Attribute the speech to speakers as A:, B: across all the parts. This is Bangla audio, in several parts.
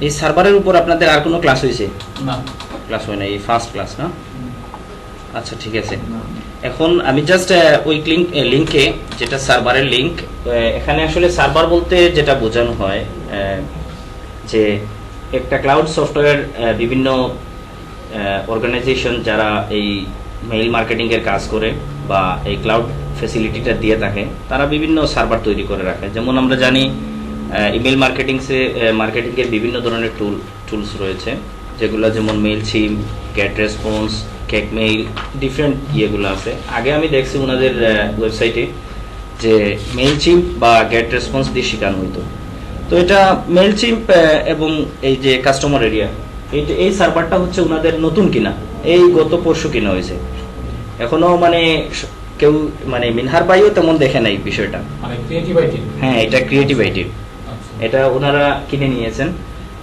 A: এই সার্ভারের উপর আপনাদের আর কোনো ক্লাস হয়েছে?
B: না,
A: ক্লাস হয় না, এই ফার্স্ট ক্লাস না? আচ্ছা ঠিক আছে। এখন আমি জাস্ট ওই লিঙ্কে, যেটা সার্ভারের লিঙ্ক, এখানে আসলে সার্ভার বলতে যেটা বোঝানো হয় যে একটা ক্লাউড সফটওয়্যার, বিভিন্ন অর্গানাইজেশন যারা এই মেইল মার্কেটিংয়ের কাজ করে বা এই ক্লাউড ফ্যাসিলিটিটা দিয়ে থাকে, তারা বিভিন্ন সার্ভার তৈরি করে রাখে। যেমন আমরা জানি ইমেল মার্কেটিংয়ের বিভিন্ন ধরনের টুলস রয়েছে, যেগুলো যেমন Mailchimp, GetResponse, CakeMail, different ইয়েগুলো আছে। আগে আমি দেখছি ওনাদের ওয়েবসাইটে যে মেইলচিম্প বা গেট রেসপন্স দিয়ে শেখানো হতো। তো এটা মেইলচিম্প এবং এই যে কাস্টমার এরিয়া, এই সার্ভারটা হচ্ছে ওনাদের নতুন কিনা, এই গত পরশু কিনা হয়েছে। এখনো মানে কেউ মানে মিনহার ভাইও তেমন দেখে নাই বিষয়টা। হ্যাঁ, এটা ক্রিয়েটিভ আইটি, এটা ওনারা কিনে নিয়েছেন।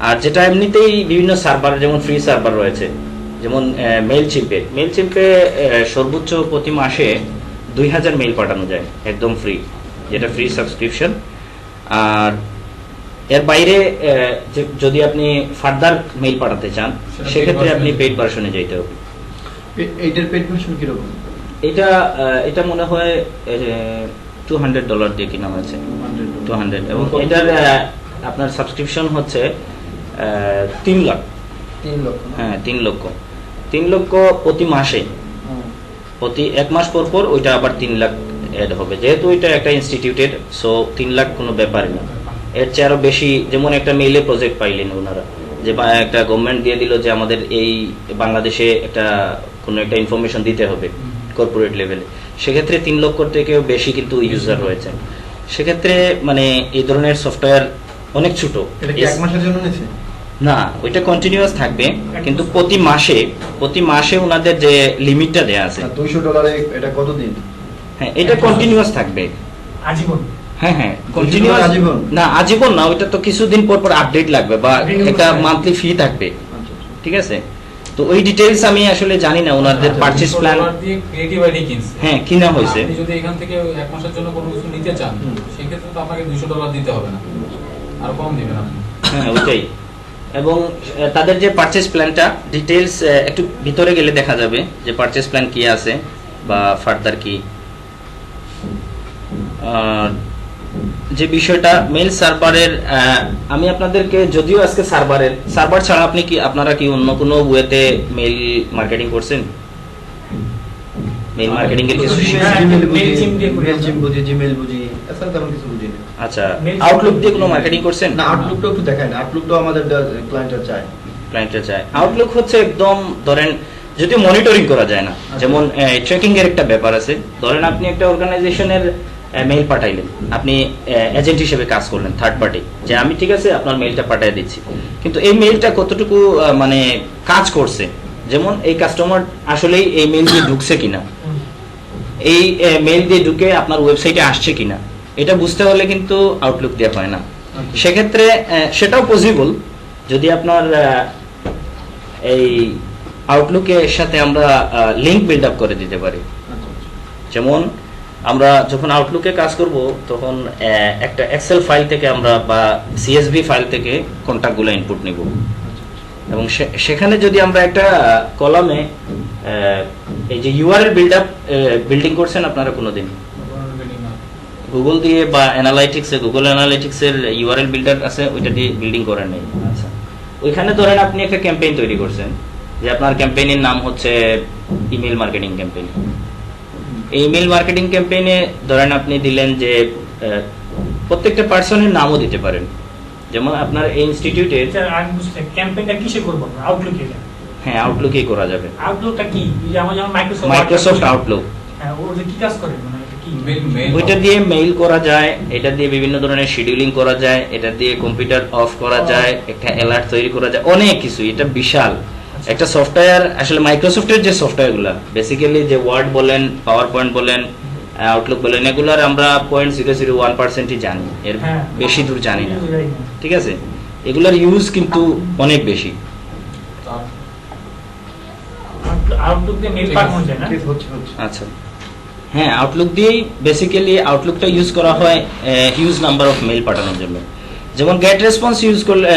A: আর যেটা এমনিতেই বিভিন্ন সার্ভার, যেমন ফ্রি সার্ভার রয়েছে, যেমন মেইলচিম্পে সর্বোচ্চ প্রতি মাসে 2000 মেইল পাঠানো যায় একদম ফ্রি, যেটা ফ্রি সাবস্ক্রিপশন। আর এর বাইরে যদি আপনি ফার্দার মেইল পাঠাতে চান, সেক্ষেত্রে আপনি পেইড ভার্সনে যাইতে হবে।
C: এইটার পেইড ভার্সন কিরকম?
A: এটা মনে হয় $200 দিয়ে কিনা হয়েছে, 200। এবং এটার আপনার সাবস্ক্রিপশন হচ্ছে 3 লাখ।
C: 3 লক্ষ?
A: হ্যাঁ, 3 লক্ষ প্রতি মাসে, প্রতি 1 মাস পর পর ওইটা আবার 3 লাখ অ্যাড হবে। যেহেতু এটা একটা ইনস্টিটিউটের, সো 3 লাখ কোনো ব্যাপারই না। এর চেয়ে আরো বেশি, যেমন একটা মেইলে প্রজেক্ট পাইলেন ওনারা, যে একটা গভর্নমেন্ট দিয়ে দিল যে আমাদের এই বাংলাদেশে কোনো একটা ইনফরমেশন দিতে হবে কর্পোরেট লেভেলে, সেক্ষেত্রে 3 লক্ষ থেকেও বেশি কিন্তু ইউজার রয়েছে। সেক্ষেত্রে মানে এই ধরনের সফটওয়্যার অনেক ছোট।
C: এটা কি 1 মাসের জন্য নিছে?
A: না, ওইটা কন্টিনিউয়াস থাকবে, কিন্তু প্রতি মাসে ওনাদের যে লিমিটটা দেয়া আছে
C: $200 এটা কতদিন?
A: হ্যাঁ, এটা কন্টিনিউয়াস থাকবে
D: আজীবন।
A: হ্যাঁ, কন্টিনিউয়াস। না, আজীবন না, ওইটা তো কিছুদিন পর পর আপডেট লাগবে বা একটা মান্থলি ফি থাকবে। ঠিক আছে, তো ওই ডিটেইলস আমি আসলে জানি না ওনাদের পারচেজ প্ল্যান
B: দিয়ে ক্রিয়েটিভ আইডি কিনছে।
A: হ্যাঁ, কিনা হয়েছে।
B: আপনি যদি এখান থেকে 1 মাসের জন্য কোনো কিছু নিতে চান, সেক্ষেত্রে তো আপনাকে $200 দিতে হবে না, আর কম দিবেন আপনি।
A: হ্যাঁ, ওইটাই। এবং তাদের যে পারচেজ প্ল্যানটা ডিটেইলস একটু ভিতরে গেলে দেখা যাবে যে পারচেজ প্ল্যান কি আছে বা ফার্দার কি। যে বিষয়টা মেইল সার্ভারের, আমি আপনাদেরকে, যদিও আজকে সার্ভার ছাড়া আপনারা কি অন্য কোনো ওয়েতে মেইল মার্কেটিং করছেন? মেইল মার্কেটিং এর কিছু
C: মেইলচিম্প বুঝি, জিমেইল বুঝি, এছাড়া তেমন কিছু বুঝি না।
A: আচ্ছা, আউটলুক দিয়ে কোনো মার্কেটিং করছেন?
C: না, আউটলুকটা একটু দেখায় না। আউটলুকটা আমাদের ক্লায়েন্টরা চায়। আউটলুক
A: হচ্ছে একদম, ধরেন যদি মনিটরিং করা যায় না, যেমন ট্র্যাকিং এর একটা ব্যাপার আছে। ধরেন আপনি একটা অর্গানাইজেশনের মেইল পাঠাইলেন, আপনি এজেন্ট হিসেবে কাজ করলেন, থার্ড পার্টি, যে আমি ঠিক আছে আপনার মেইলটা পাঠিয়ে দিচ্ছি, কিন্তু এই মেইলটা কতটুকু মানে কাজ করছে, যেমন এই কাস্টমার আসলেই এই মেইল দিয়ে ঢুকছে কিনা, এই মেইল দিয়ে ঢুকে আপনার ওয়েবসাইটে আসছে কিনা, এটা বুঝতে হলে কিন্তু আউটলুক দেওয়া হয় না। সেক্ষেত্রে সেটাও পসিবল যদি আপনার এই আউটলুকের সাথে আমরা লিঙ্ক বিল্ড আপ করে দিতে পারি। যেমন আমরা যখন আউটলুকে কাজ করব, তখন একটা এক্সেল ফাইল থেকে আমরা বা সিএসভি ফাইল থেকে কন্টাক্টগুলো ইনপুট নিব, এবং সেখানে যদি আমরা একটা কলামে এই যে ইউআরএল বিল্ডিং করছেন আপনারা কোনোদিন গুগল দিয়ে বা গুগল অ্যানালাইটিক্সের ইউআরএল বিল্ডার আছে, ওইটা দিয়ে বিল্ডিং করেন নাই? আচ্ছা, ওইখানে ধরেন আপনি একটা ক্যাম্পেইন তৈরি করছেন, যে আপনার ক্যাম্পেইনের নাম হচ্ছে ইমেল মার্কেটিং ক্যাম্পেইন। এই ইমেল মার্কেটিং ক্যাম্পেইনে ধরেন আপনি দিলেন যে প্রত্যেকটা পার্সনের নামও দিতে পারেন, যেমন আপনার এই ইনস্টিটিউটে।
D: ক্যাম্পেইনটা কিসে করব? আউটলুকে?
A: হ্যাঁ, আউটলুকেই করা যাবে।
D: আউটলুকটা কি? যেমন
A: মাইক্রোসফট আউটলুক।
D: হ্যাঁ, ওটা কি কাজ করে? মানে এটা কি?
A: ওইটা দিয়ে মেইল করা যায়, এটা দিয়ে বিভিন্ন ধরনের শিডিউলিং করা যায়, এটা দিয়ে কম্পিউটার অফ করা যায়, একটা অ্যালার্ট তৈরি করা যায়, অনেক কিছু। এটা বিশাল একটা সফটওয়্যার। আসলে মাইক্রোসফটের যে সফটওয়্যারগুলো বেসিক্যালি, যে ওয়ার্ড বলেন, পাওয়ার পয়েন্ট বলেন, আউটলুক বলেন, এগুলোর আমরা 0.001%ই জানি, এর বেশি দূর জানি না। ঠিক আছে, এগুলোর ইউজ কিন্তু অনেক বেশি।
D: আউটলুক দিয়ে মেইল পাঠানো যায় না?
A: আচ্ছা, হ্যাঁ, আউটলুক দিয়েই বেসিক্যালি আউটলুকটা ইউজ করা হয় হিউজ নাম্বার অফ মেইল পাঠানোর জন্য। যেমন গেট রেসপন্স ইউজ করলে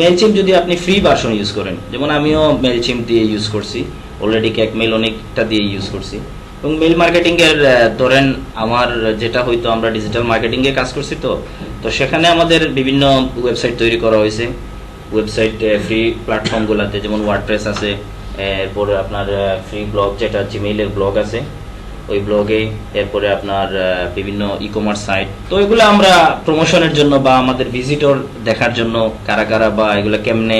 A: মেইলচিম্প যদি আপনি ফ্রি ভার্সন ইউজ করেন, যেমন আমিও মেইলচিম্প দিয়ে ইউজ করছি অলরেডি, ক্যাক মেইল অনেকটা দিয়ে ইউজ করছি। এবং মেইল মার্কেটিং এর ধরেন আমার যেটা হয়তো আমরা ডিজিটাল মার্কেটিং এ কাজ করছি, তো সেখানে আমাদের বিভিন্ন ওয়েবসাইট তৈরি করা হয়েছে। ওয়েবসাইট ফ্রি প্ল্যাটফর্মগুলোতে যেমন ওয়ার্ডপ্রেস আছে, এরপরে আপনার ফ্রি ব্লগ যেটা জিমেইলের ব্লগ আছে ওই ব্লগে, এরপরে আপনার বিভিন্ন ই কমার্স সাইট। তো এগুলো আমরা প্রমোশনের জন্য বা আমাদের ভিজিটর দেখার জন্য কারা কারা বা এগুলো কেমনে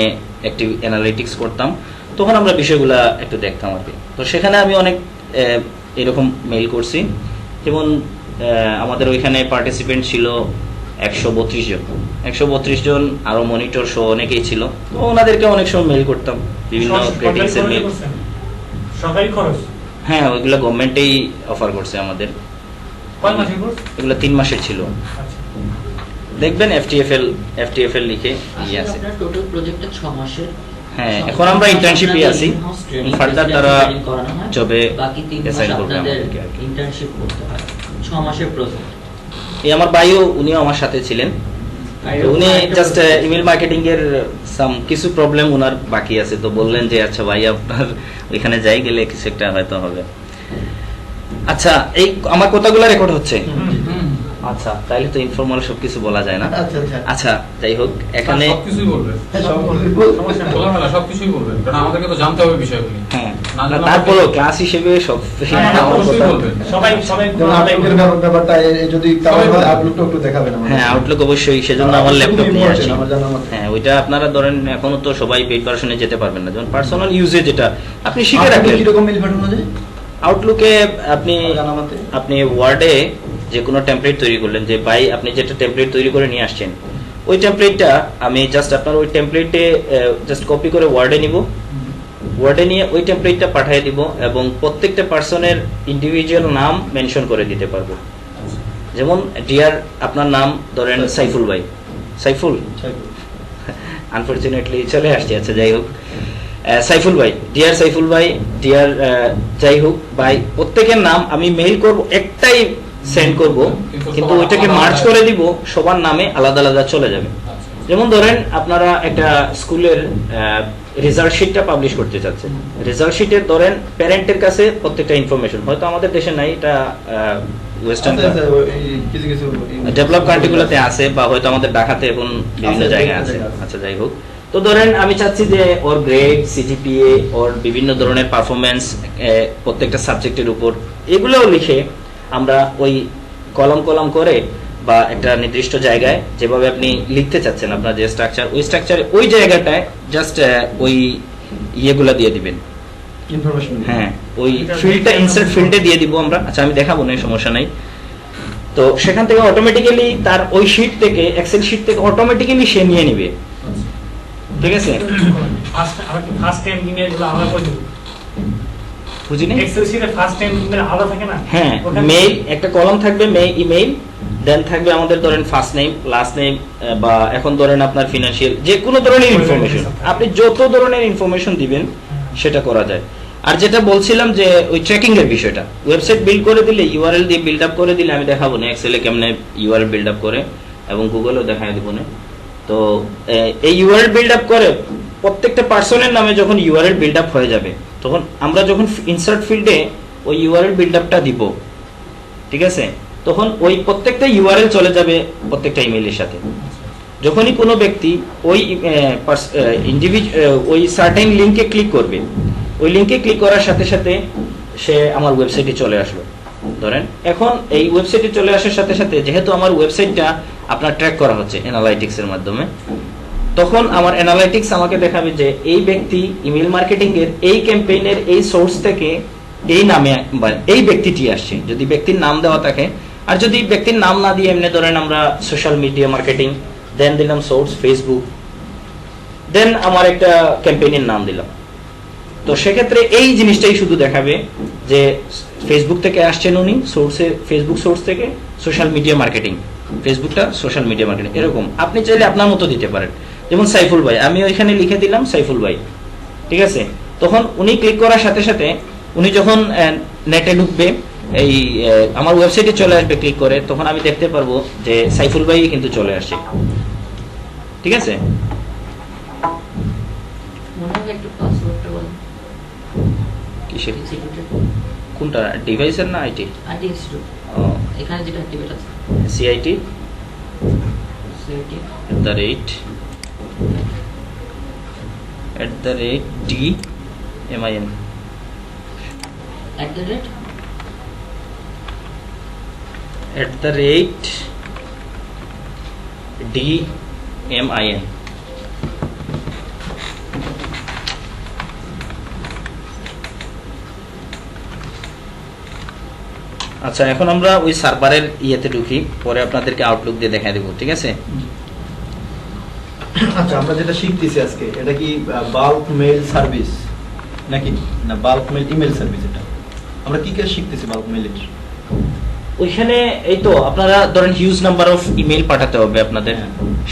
A: একটি অ্যানালিটিক্স করতাম, তখন আমরা বিষয়গুলো একটু দেখতাম আর কি। তো সেখানে আমি অনেক এরকম মেইল করছি, যেমন আমাদের ওইখানে পার্টিসিপেন্ট ছিল 132 জন, 132 জন, আরো মনিটর সহ অনেকেই ছিল। তো ওনাদেরকে অনেক সময় মেইল করতাম, বিভিন্ন ক্রেডিটস এর মেইল।
D: সরকারি খরচ?
A: হ্যাঁ, ওইগুলো গভর্নমেন্টেই অফার করছে আমাদের।
D: কয় মাসের কোর্স?
A: এগুলো 3 মাসের ছিল।
D: আচ্ছা,
A: দেখবেন FTFL লিখে ইয়ে আছে।
E: আপনার টোটাল প্রজেক্টটা 6 মাসের।
A: হ্যাঁ, এখন আমরা ইন্টার্নশিপে আছি, ফার্দার তারা জবে
E: বাকি 3 মাস
A: অ্যাসাইন করবে
E: আপনাদের
A: আমাদেরকে আর কি।
E: ইন্টার্নশিপ করতে হয়। 6 মাসের প্রজেক্ট।
A: এই আমার ভাইও, উনিও আমার সাথে ছিলেন। তো উনি জাস্ট ইমেল মার্কেটিং এর কিছু প্রবলেম ওনার বাকি আছে, তো বললেন যে আচ্ছা ভাই আপনার ওইখানে যাই, গেলে কিছু একটা হয়তো হবে। আচ্ছা, এই আমার কথাগুলো রেকর্ড হচ্ছে? আচ্ছা, তাইলে তো ইনফর্মাল সবকিছু বলা যায় না।
C: আচ্ছা আচ্ছা
A: আচ্ছা, যাই হোক, এখানে
B: সবকিছুই বলবেন,
C: হ্যাঁ, সব বলবো।
D: সমস্যা নেই।
B: খোলামেলা সবকিছুই বলবেন, কারণ আমাদেরকে তো জানতে হবে বিষয়গুলি।
A: হ্যাঁ,
B: না জানলে
A: তারপরও ক্লাস হিসেবে সব
D: হ্যাঁ,
B: হ্যাঁ,
A: আমার
B: অবশ্যই
A: কথা-
B: বলবেন।
D: সবাই
C: যেমন আউটলুকের ব্যাপারটা যদি কারো
B: সবাই বলবে।
C: আউটলুকটা একটু দেখাবেন আমাদের।
A: হ্যাঁ, আউটলুক অবশ্যই, সেজন্য আমার
C: খুবই
A: ল্যাপটপ নিয়ে
C: important,
A: আসছি।
C: আমার জানার মতে।
A: হ্যাঁ, ওইটা আপনারা ধরেন এখনো তো সবাই পেইড ভার্সনে যেতে পারবেন না, যেমন পার্সোনাল ইউজে যেটা আপনি শিখে
C: আউটলুকে
A: রাখলেন।
C: কিরকম মেইল পাঠানো যায়
A: আউটলুকে আপনি
C: আমার জানা মতে?
A: আপনি ওয়ার্ডে যে কোনো টেমপ্লেট তৈরি করলেন, যে ভাই আপনি যেটা টেমপ্লেট তৈরি করে নিয়ে আসছেন, ওই টেমপ্লেটটা আমি জাস্ট আপনার ওই টেমপ্লেটে জাস্ট কপি করে ওয়ার্ডে নিব, ওয়ার্ডে নিয়ে ওই টেমপ্লেটটা পাঠিয়ে দিব এবং প্রত্যেকটা পার্সনের ইন্ডিভিজুয়াল নাম মেনশন করে দিতে পারবো। যেমন ডিয়ার আপনার নাম ধরেন সাইফুল ভাই, সাইফুল আনফরচুনেটলি চলে আসছে, আচ্ছা যাই হোক, সাইফুল ভাই, ডিয়ার সাইফুল ভাই, ডিয়ার যাই হোক ভাই, প্রত্যেকের নাম আমি মেইল করব, একটাই সেন্ড করব, কিন্তু ওইটাকে মার্চ করে দিব, সবার নামে আলাদা আলাদা চলে যাবে।
B: আচ্ছা,
A: যেমন ধরেন আপনারা একটা স্কুলের রেজাল্ট শিটটা পাবলিশ করতে চাচ্ছেন, রেজাল্ট শিটের ধরেন প্যারেন্টের কাছে প্রত্যেকটা ইনফরমেশন, হয়তো আমাদের দেশে নাই, এটা ওয়েস্টার্ন
C: আচ্ছা, আচ্ছা, কিছু কিছু
A: ডেভেলপ কান্ট্রিগুলোতে আছে, বা হয়তো আমাদের ঢাকাতে এখন বিভিন্ন
C: আছে,
A: জায়গায়
C: বিভিন্ন
A: আছে।
C: জায়গায় আছে।
A: আচ্ছা, যাই হোক, তো ধরেন আমি চাচ্ছি যে ওর গ্রেড, সিজিপিএ, ওর বিভিন্ন ধরনের পারফরমেন্স প্রত্যেকটা সাবজেক্টের উপর, এগুলোও লিখে আমরা ওই কলম করে বা একটা নির্দিষ্ট জায়গায় যেভাবে আপনি লিখতে চাচ্ছেন আপনার যে স্ট্রাকচার, ওই স্ট্রাকচারে ওই জায়গাটায় জাস্ট ওই ইয়েগুলা দিয়ে দিবেন।
C: ইনফরমেশন।
A: হ্যাঁ, ওই ফিল্ডটা ইনসার্ট ফিল্ডে দিয়ে দিব আমরা। আচ্ছা, আমি দেখাবো না, সমস্যা নাই। তো সেখান থেকে অটোমেটিক্যালি তার ওই শীট থেকে, এক্সেল শীট থেকে অটোমেটিক্যালি সে নিয়ে নিবে, ঠিক আছে?
D: ফার্স্ট টাইম ইমেল গুলো আলাদা করে দেব।
A: বুঝিনি?
D: এক্সেল শিটে ফার্স্ট টাইম ইমেল আলাদা থাকে না?
A: হ্যাঁ,
D: ওখানে-
A: মেইল একটা কলাম থাকবে, ইমেইল, দেন থাকবে আমাদের ধরেন ফার্স্ট নেম, লাস্ট নেম, বা এখন ধরেন আপনার ফিনান্সিয়াল যে কোনো ধরনের ইনফরমেশন, আপনি যত ধরনের ইনফরমেশন দিবেন সেটা করা যায়। আর যেটা বলছিলাম যে ওই ট্র্যাকিং এর বিষয়টা, ওয়েবসাইট বিল্ড করে দিলে, ইউআরএল দিয়ে বিল্ড আপ করে দিলে, আমি দেখাবো না এক্সেলে কেমনে ইউআরএল বিল্ড আপ করে, এবং গুগলেও দেখাই দিব না। তো এই ইউআরএল বিল্ড আপ করে প্রত্যেকটা পার্সনের নামে যখন ইউআরএল বিল্ড আপ হয়ে যাবে, তখন আমরা যখন ইনসার্ট ফিল্ডে ওই ইউআরএল বিল্ড আপটা দিব, ঠিক আছে, তখন ওই প্রত্যেকটা ইউআরএল চলে যাবে প্রত্যেকটা ইমেইলের সাথে। যখনই কোনো ব্যক্তি ওই ওই সার্টেন লিঙ্কে ক্লিক করবে, ওই লিঙ্কে ক্লিক করার সাথে সাথে সে আমার ওয়েবসাইটে চলে আসলো। ধরেন এখন এই ওয়েবসাইটে চলে আসার সাথে সাথে, যেহেতু আমার ওয়েবসাইটটা আপনার ট্র্যাক করা হচ্ছে অ্যানালাইটিক্স এর মাধ্যমে, তখন আমার অ্যানালাইটিক্স আমাকে দেখাবে যে এই ব্যক্তি ইমেল মার্কেটিং এর এই ক্যাম্পেইনের এই সোর্স থেকে এই নামে এই ব্যক্তিটি আসছে, যদি ব্যক্তির নাম দেওয়া থাকে। আর যদি ব্যক্তির নাম না দিয়ে এমনি ধরেন আমরা সোশ্যাল মিডিয়া মার্কেটিং, দেন দিলাম সোর্স ফেসবুক, দেন আমার একটা ক্যাম্পেইনের নাম দিলাম, তো সেক্ষেত্রে এই জিনিসটাই শুধু দেখাবে যে ফেসবুক থেকে আসছেন উনি, সোর্সে ফেসবুক সোর্স থেকে, সোশ্যাল মিডিয়া মার্কেটিং, ফেসবুকটা সোশ্যাল মিডিয়া মার্কেটিং, এরকম আপনি চাইলে আপনার মতো দিতে পারেন। যেমন সাইফুল ভাই, আমি ওইখানে লিখে দিলাম সাইফুল ভাই, ঠিক আছে, তখন উনি ক্লিক করার সাথে সাথে উনি যখন নেটে ঢুকবে, এই আমার ওয়েবসাইটে চলে আসবে ক্লিক করে, তখন আমি দেখতে পারবো যে সাইফুল ভাই কিন্তু চলে আসছে। ঠিক আছে?
E: মনে হয় একটু পাসওয়ার্ডটা বলেন
A: কিসের?
E: ইনস্টিটিউটের
A: কোনটা, ডিভাইসের না আইটি?
E: আইটি ইনস্টিটিউট
A: ও,
E: এখানে যেটা অ্যাক্টিভেট আছে
A: সিআইটি
E: সিআইটি
A: @DMIN @DMIN আচ্ছা, এখন আমরা ওই সার্ভারের ইয়েতে ঢুকি, পরে আপনাদেরকে আউটলুক দিয়ে দেখা দেবো, ঠিক আছে?
C: আচ্ছা, আমরা যেটা শিখতেছি আজকে, এটা কি বাল্ক মেইল সার্ভিস নাকি না বাল্ক মেইল ইমেল সার্ভিস? এটা আমরা কি শিখতেছি বাল্ক মেইলের?
A: ওইখানে এই তো আপনারা ধরেন হিউজ নাম্বার অফ ইমেল পাঠাতে হবে আপনাদের,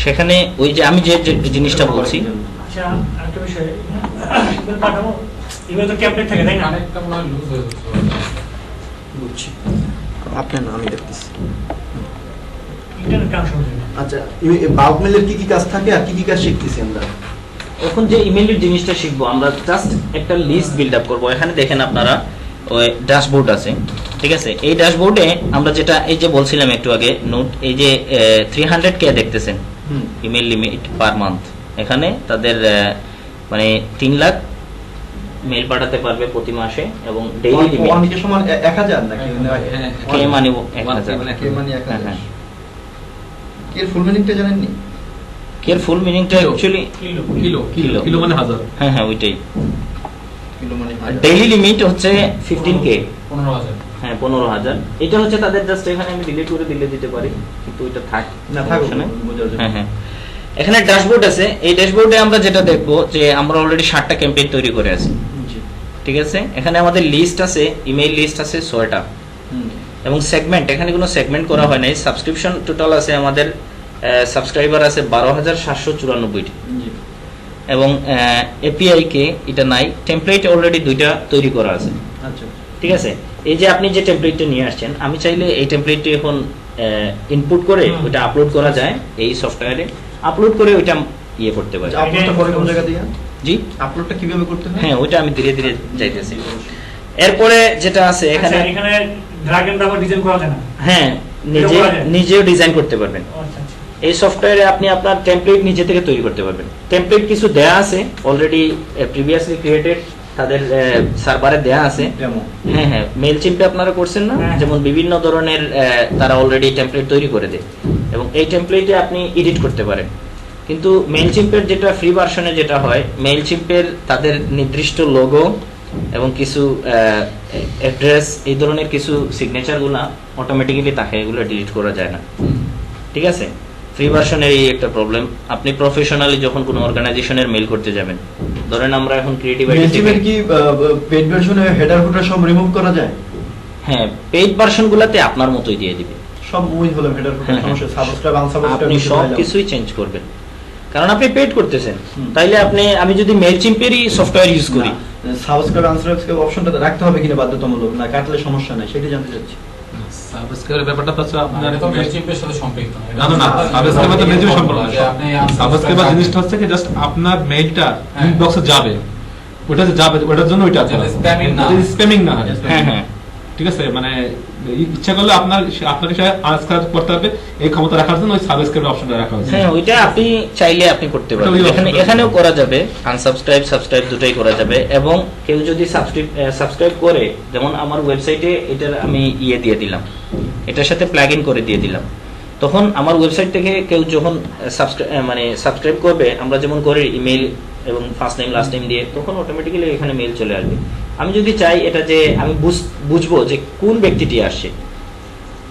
A: সেখানে ওই যে আমি যে যে জিনিসটা বলছি,
D: আচ্ছা একটা বিষয়, ইমেল পাঠাবো, ইমেল তো টেমপ্লেট থাকে তাই না?
B: অনেকটা মনে হয় লুজ হয়ে যাচ্ছে।
C: বুঝছি, আপনার না আমি দেখতেছি।
D: ইন্টারনেট কানেকশন হবে না।
C: আচ্ছা, বাল্ক মেইলের কি কি কাজ থাকে আর কি কি কাজ শিখতেছি আমরা?
A: এখন যে ইমেলের জিনিসটা শিখবো আমরা, জাস্ট একটা লিস্ট বিল্ড আপ করবো। এখানে দেখেন আপনারা ওই ড্যাশবোর্ড আছে, ঠিক আছে? এই ড্যাশবোর্ডে আমরা যেটা এই যে বলছিলাম একটু আগে, নোট এই যে 300K দেখতেছেন ইমেল লিমিট পার মান্থ, এখানে তাদের মানে 3 লাখ মেল পাঠাতে পারবে প্রতি মাসে, এবং ডেইলি লিমিট
C: অনেকের সমান 1000 নাকি?
A: কে মানে 1000,
C: কে মানে 1000।
A: হ্যাঁ।
C: এর ফুল মিনিংটা জানেননি?
A: এর ফুল মিনিংটা actually
D: kilo
B: kilo kilo kilo মানে হাজার।
A: হ্যাঁ ওইটাই।
C: কিলো মানে
A: ডেইলি লিমিট হচ্ছে 15K,
B: 15,000।
A: হ্যাঁ 15,000। এটা হচ্ছে তাদের, জাস্ট এখানে আমি ডিলিট করে দিলে দিতে পারি, কিন্তু এটা থাক
C: না থাকুক,
A: সমস্যা নেই।
C: বোঝার জন্য।
A: হ্যাঁ। এখানে ড্যাশবোর্ড আছে, এই ড্যাশবোর্ডে আমরা যেটা দেখবো যে আমরা অলরেডি 60টা ক্যাম্পেইন তৈরি করে আছি,
C: জি।
A: ঠিক আছে? এখানে আমাদের লিস্ট আছে, ইমেইল লিস্ট আছে 6টা,
C: হুম।
A: এবং সেগমেন্ট, এখানে কোনো সেগমেন্ট করা হয় নাই। সাবস্ক্রিপশন টোটাল আছে আমাদের, সাবস্ক্রাইবার আছে 12,794টি,
C: জি।
A: এবং এপিআই কে এটা নাই। টেমপ্লেট অলরেডি 2টা তৈরি করা আছে,
C: আচ্ছা।
A: ঠিক আছে? এই যে আপনি যে টেমপ্লেটটা নিয়ে আসছেন, আমি চাইলে এই টেমপ্লেটটি এখন ইনপুট করে ওটা আপলোড করা যায় এই সফটওয়্যারে, আপলোড করে ওইটা ইয়ে করতে পারি।
C: আপলোডটা করে কোন জায়গা দিয়ে?
A: জি,
C: আপলোডটা কিভাবে করতে হয়?
A: হ্যাঁ ওইটা আমি ধীরে ধীরে যাইতেছি। এরপরে যেটা আছে এখানে,
D: আচ্ছা, এখানে ড্রাগ এন্ড ড্রপ ডিজাইন করা যায় না?
A: হ্যাঁ নিজেও ডিজাইন করতে পারবেন।
D: আচ্ছা আচ্ছা।
A: এই সফটওয়্যারে আপনি আপনার টেমপ্লেট নিজে থেকে তৈরি করতে পারবেন। টেমপ্লেট কিছু দেয়া আছে অলরেডি, প্রিভিয়াসলি ক্রিয়েটেড, তাদের সার্ভারে দেয়া আছে।
C: যেমন
A: হ্যাঁ মেল চিম্পে আপনারা করছেন না,
D: হ্যাঁ।
A: যেমন বিভিন্ন ধরনের তারা অলরেডি টেমপ্লেট তৈরি করে দেয়, এবং এই টেমপ্লেটে আপনি এডিট করতে পারেন। কিন্তু মেল চিম্পের যেটা ফ্রি ভার্সনে যেটা হয়, মেল চিম্পের তাদের নির্দিষ্ট লোগো এবং কিছু অ্যাড্রেস, এই ধরনের কিছু সিগনেচারগুলো অটোমেটিক্যালি থাকে, এগুলো ডিলিট করা যায় না, ঠিক আছে? ফ্রি ভার্সনের এই একটা প্রবলেম। আপনি প্রফেশনালি যখন কোনো অর্গানাইজেশনের মেল করতে যাবেন, ধরেন আমরা এখন ক্রিয়েটিভ
C: মেলচিমের কি পেইড ভার্সনে হেডার ফুটার সব রিমুভ করা যায়?
A: হ্যাঁ পেইড ভার্সনগুলোতে আপনার মতোই দিয়ে দিবে,
C: সব মুভি হলো হেডার ফুটার সমস্যা, সাবস্ক্রাইব আনসাবস্ক্রাইব
A: আপনি সব কিছুই চেঞ্জ করবেন, কারণ আপনি পেড করতেছেন।
C: হুম।
A: তাইলে আমি যদি মেল চিম্পেরই সফটওয়্যার ইউজ করি,
C: সাবস্ক্রাইব আনসাবস্ক্রাইব অপশনটা রাখতে হবে কিনা বাধ্যতামূলক, না কাটলে সমস্যা নাই, সেটা জানতে চাচ্ছি।
F: সাবস্ক্রাইবের ব্যাপারটা তো হচ্ছে আপনার
B: এটা তো মেলচিম্পের সাথে সম্পৃক্ত না।
F: না না সাবস্ক্রাইবার তো মেলচিমের সম্পর্ক না।
B: যে আপনি
F: সাবস্ক্রাইবার জিনিসটা হচ্ছে কি জাস্ট আপনার মেইলটা
B: হ্যাঁ।
F: ইনবক্সে যাবে, ওটা যে যাবে ওটার জন্য ওইটা আছে,
B: যাতে spamming না
F: যাতে
B: হয়।
F: স্প্যামিং না হয়।
A: হ্যাঁ
F: ঠিক আছে, মানে ইচ্ছা করলে আপনাকে সে আনসাবস্ক্রাইব করতে হবে, এই ক্ষমতা রাখার জন্য ওই সাবস্ক্রাইব অপশনটা রাখা হয়েছে।
A: হ্যাঁ ওইটা আপনি চাইলে আপনি করতে পারবেন।
F: ওটা ওই
A: এখানে
F: option
A: এখানেও করা যাবে, আনসাবস্ক্রাইব সাবস্ক্রাইব দুটোই করা যাবে। এবং কেউ যদি সাবস্ক্রাইব করে, যেমন আমার ওয়েবসাইটে এটার আমি ইয়ে দিয়ে দিলাম, এটার সাথে প্লাগ ইন করে দিয়ে দিলাম, তখন আমার ওয়েবসাইট থেকে কেউ যখন সাবস্ক্রাইব করবে, আমরা যেমন করি ইমেল এবং ফার্স্ট নেম লাস্ট নেম দিয়ে, তখন অটোমেটিক্যালি এখানে মেল চলে আসবে। আমি যদি চাই এটা যে আমি বুঝবো যে কোন ব্যক্তিটি আসছে,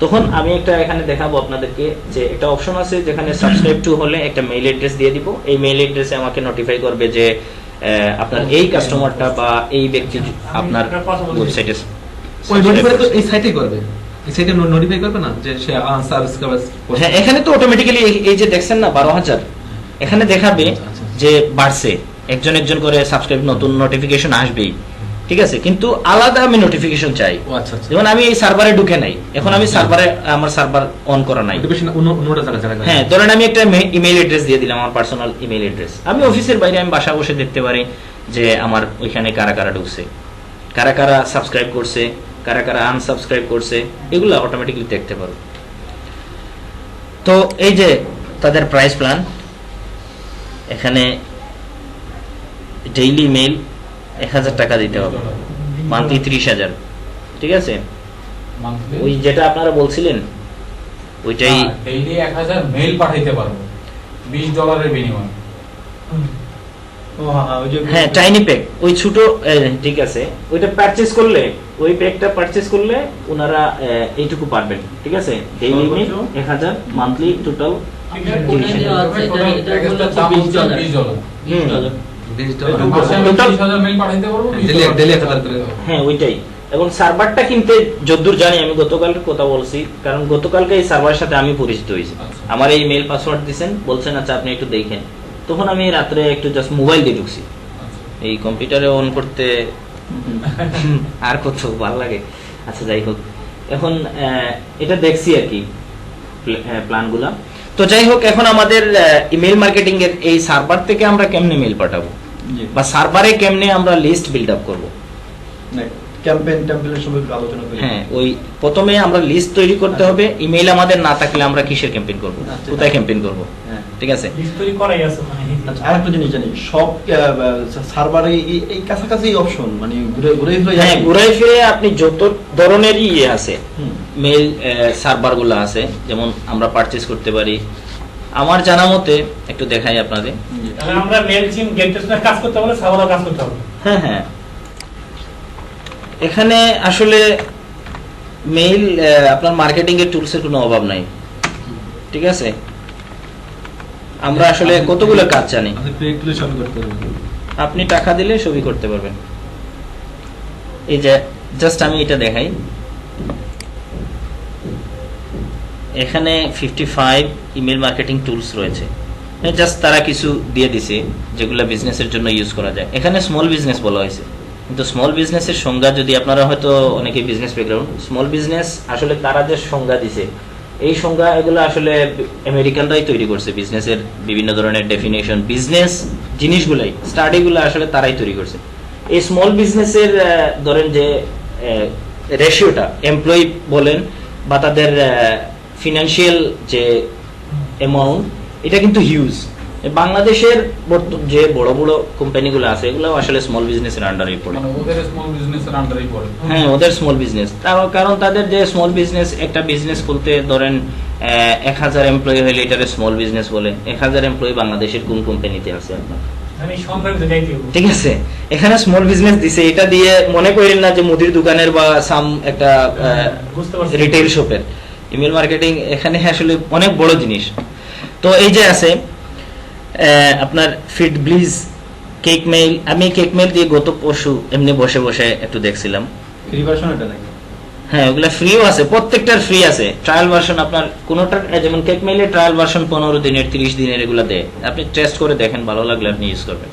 A: তখন আমি একটা এখানে দেখাবো আপনাদেরকে যে একটা অপশন আছে যেখানে সাবস্ক্রাইব টু হলে একটা মেইল অ্যাড্রেস দিয়ে দিব। এই মেইল অ্যাড্রেসে আমাকে নোটিফাই করবে যে আপনার এই কাস্টমারটা বা এই ব্যক্তি আপনার ওয়েবসাইটে
F: ওই নোটিফাই তো এই সাইটেই করবে, এই সাইটে নোটিফাই করবে না যে সে আনসাবস্ক্রাইব।
A: হ্যাঁ এখানে তো অটোমেটিক্যালি এই যে দেখছেন না 12,000, এখানে দেখাবে যে বাড়ছে, একজন একজন করে সাবস্ক্রাইব নতুন নোটিফিকেশন আসবেই। ঠিক আছে, কিন্তু আলাদা আমি নোটিফিকেশন চাই।
F: ও আচ্ছা আচ্ছা।
A: যেমন আমি এই সার্ভারে ঢুকে নাই, এখন আমি সার্ভারে, আমার সার্ভার অন করা নাই।
F: এটা বেশি না, অন্যটা জায়গায়
A: হ্যাঁ, ধরেন আমি একটা ইমেল অ্যাড্রেস দিয়ে দিলাম, আমার পার্সোনাল ইমেল অ্যাড্রেস। আমি অফিসের বাইরে আমি বাসা বসে দেখতে পারি যে আমার ওইখানে কারা কারা ঢুকছে, কারা কারা সাবস্ক্রাইব করছে, কারা কারা আনসাবস্ক্রাইব করছে, এগুলো অটোমেটিকলি দেখতে পারো। তো এই যে তাদের প্রাইস প্ল্যান, এখানে ডেইলি মেইল 1000 টাকা দিতে হবে, মান্থলি 30,000, ঠিক আছে।
B: মান্থলি
A: ওই যেটা আপনারা বলছিলেন ওইটাই।
B: ডেইলি 1000 মেইল পাঠাইতে পারবো $20 বিনিময়ে।
C: ও হ্যাঁ, ওই যে
A: হ্যাঁ, টাইনি প্যাক, ওই ছোট, ঠিক আছে, ওইটা পারচেজ করলে, ওই প্যাকটা পারচেজ করলে ওনারা এইটুকু পারবেন, ঠিক আছে। ডেইলি মেইল 1000, মান্থলি টোটাল
E: ওটা দেওয়া আছে, এটা
B: প্যাকেজটার দাম হচ্ছে $20। মাসে আমি
A: Total-
B: 30,000 মেইল পাঠাইতে পারবো,
F: Daily 1000 করে।
A: হ্যাঁ ওইটাই। এবং সার্ভারটা কিনতে যতদূর জানি, আমি গতকালের কথা বলছি, কারণ গতকালকে এই সার্ভারের সাথে আমি পরিচিত হয়েছি।
B: আচ্ছা।
A: আমার এই মেল পাসওয়ার্ড দিয়েছেন, বলছেন আচ্ছা আপনি একটু দেখেন, তখন আমি রাত্রে একটু জাস্ট মোবাইল দিয়ে ঢুকছি,
B: আচ্ছা।
A: এই কম্পিউটারে অন করতে আর কত ভালো লাগে। আচ্ছা যাই হোক, এখন এটা দেখছি আর কি প্ল্যানগুলা। তো যাই হোক, এখন আমাদের ইমেল মার্কেটিং এর এই সার্ভার থেকে আমরা কেমনে মেল পাঠাবো,
C: জি।
A: বা সার্ভারে কেমনে আমরা লিস্ট বিল্ড আপ করবো।
C: ক্যাম্পেইন টেমপ্লেটের সম্পর্কে আলোচনা করি।
A: হ্যাঁ, ওই প্রথমে আমরা লিস্ট তৈরি করতে হবে। ইমেল আমাদের না থাকলে আমরা কিসের ক্যাম্পেইন করব,
C: আচ্ছা।
A: কোথায় ক্যাম্পেইন করব,
C: হ্যাঁ।
A: ঠিক আছে।
D: লিস্ট তৈরি করাই আছে ওখানে।
C: আচ্ছা, আরেকটা জিনিস জানি, সব সার্ভারে এই কাছাকাছি অপশন, মানে ঘুরে ঘুরে ফিরে
A: হ্যাঁ, ঘুরে ফিরে আপনি যত ধরনেরই ইয়ে আছে,
C: হুম।
A: মেল সার্ভার গুলো আছে, যেমন আমরা পারচেজ করতে পারি। আমার জানা মতে একটু দেখাই আপনাদের।
D: তাহলে আমরা মেল চিম গেটটা কাজ করতে হলে সার্ভারও কাজ করতে হবে।
A: হ্যাঁ হ্যাঁ, এখানে আসলে মেইল আপনার মার্কেটিং এর টুলসের কোনো অভাব নাই, ঠিক আছে। আমরা আসলে কতগুলো কাজ জানি,
F: আপনি পেগুলো সব করতে পারবেন।
A: আপনি টাকা দিলে সবই করতে পারবেন। এই যে জাস্ট আমি এটা দেখাই, এখানে 55 ইমেল মার্কেটিং টুলস রয়েছে। জাস্ট তারা কিছু দিয়ে দিছে যেগুলো বিজনেসের জন্য ইউজ করা যায়। এখানে স্মল বিজনেস বলা হয়েছে, কিন্তু স্মল বিজনেসের সংজ্ঞা, যদি আপনারা হয়তো অনেকে বিজনেস ব্যাকগ্রাউন্ড, স্মল বিজনেস আসলে তারা যে সংজ্ঞা দিছে, এই সংজ্ঞা এগুলো আসলে আমেরিকানরাই তৈরি করছে। বিজনেসের বিভিন্ন ধরনের ডেফিনেশন, বিজনেস জিনিসগুলাই, স্টাডিগুলো আসলে তারাই তৈরি করছে। এই স্মল বিজনেসের ধরেন যে রেশিওটা, এমপ্লয়ি বলেন বা তাদের ফিনান্সিয়াল যে অ্যামাউন্ট, এটা কিন্তু হিউজ। বাংলাদেশের যে বড় বড় কোম্পানিগুলো আছে, এগুলো আসলে স্মল বিজনেসের আন্ডারেই পড়ে।
B: মানে ওদের স্মল বিজনেসের আন্ডারেই পড়ে।
A: হ্যাঁ, ওদের স্মল বিজনেস, কারণ তাদের যে স্মল বিজনেস, একটা বিজনেস খুলতে ধরেন 1000 এমপ্লয়ি হলে এটারে স্মল বিজনেস বলে। 1000 এমপ্লয়ি বাংলাদেশের কোন কোম্পানিতে আছে আপনার,
D: আমি সংখ্যায় যাই দিব।
A: ঠিক আছে। এখানে স্মল বিজনেস দিছে, এটা দিয়ে মনে করেন না যে মুদির দোকানের বা সাম একটা
D: বুঝতে পারছি।
A: রিটেল শপের ইমেল মার্কেটিং। এখানে আসলে অনেক বড় জিনিস। তো এই যে আছে আপনার ফিড ব্লিজ, কেক মেইল। আমি কেক মেইল দিয়ে গত পরশু এমনি বসে বসে একটু দেখছিলাম।
C: ফ্রি ভার্সন এটা নাকি?
A: হ্যাঁ, ওগুলা ফ্রিও আছে, প্রত্যেকটার ফ্রি আছে। ট্রায়াল ভার্সন আপনার কোনোটার, যেমন কেক মেইলের ট্রায়াল ভার্সন 15 দিনের, 30 দিনের এগুলা দেয়। আপনি টেস্ট করে দেখেন, ভালো লাগলে আপনি ইউজ করবেন।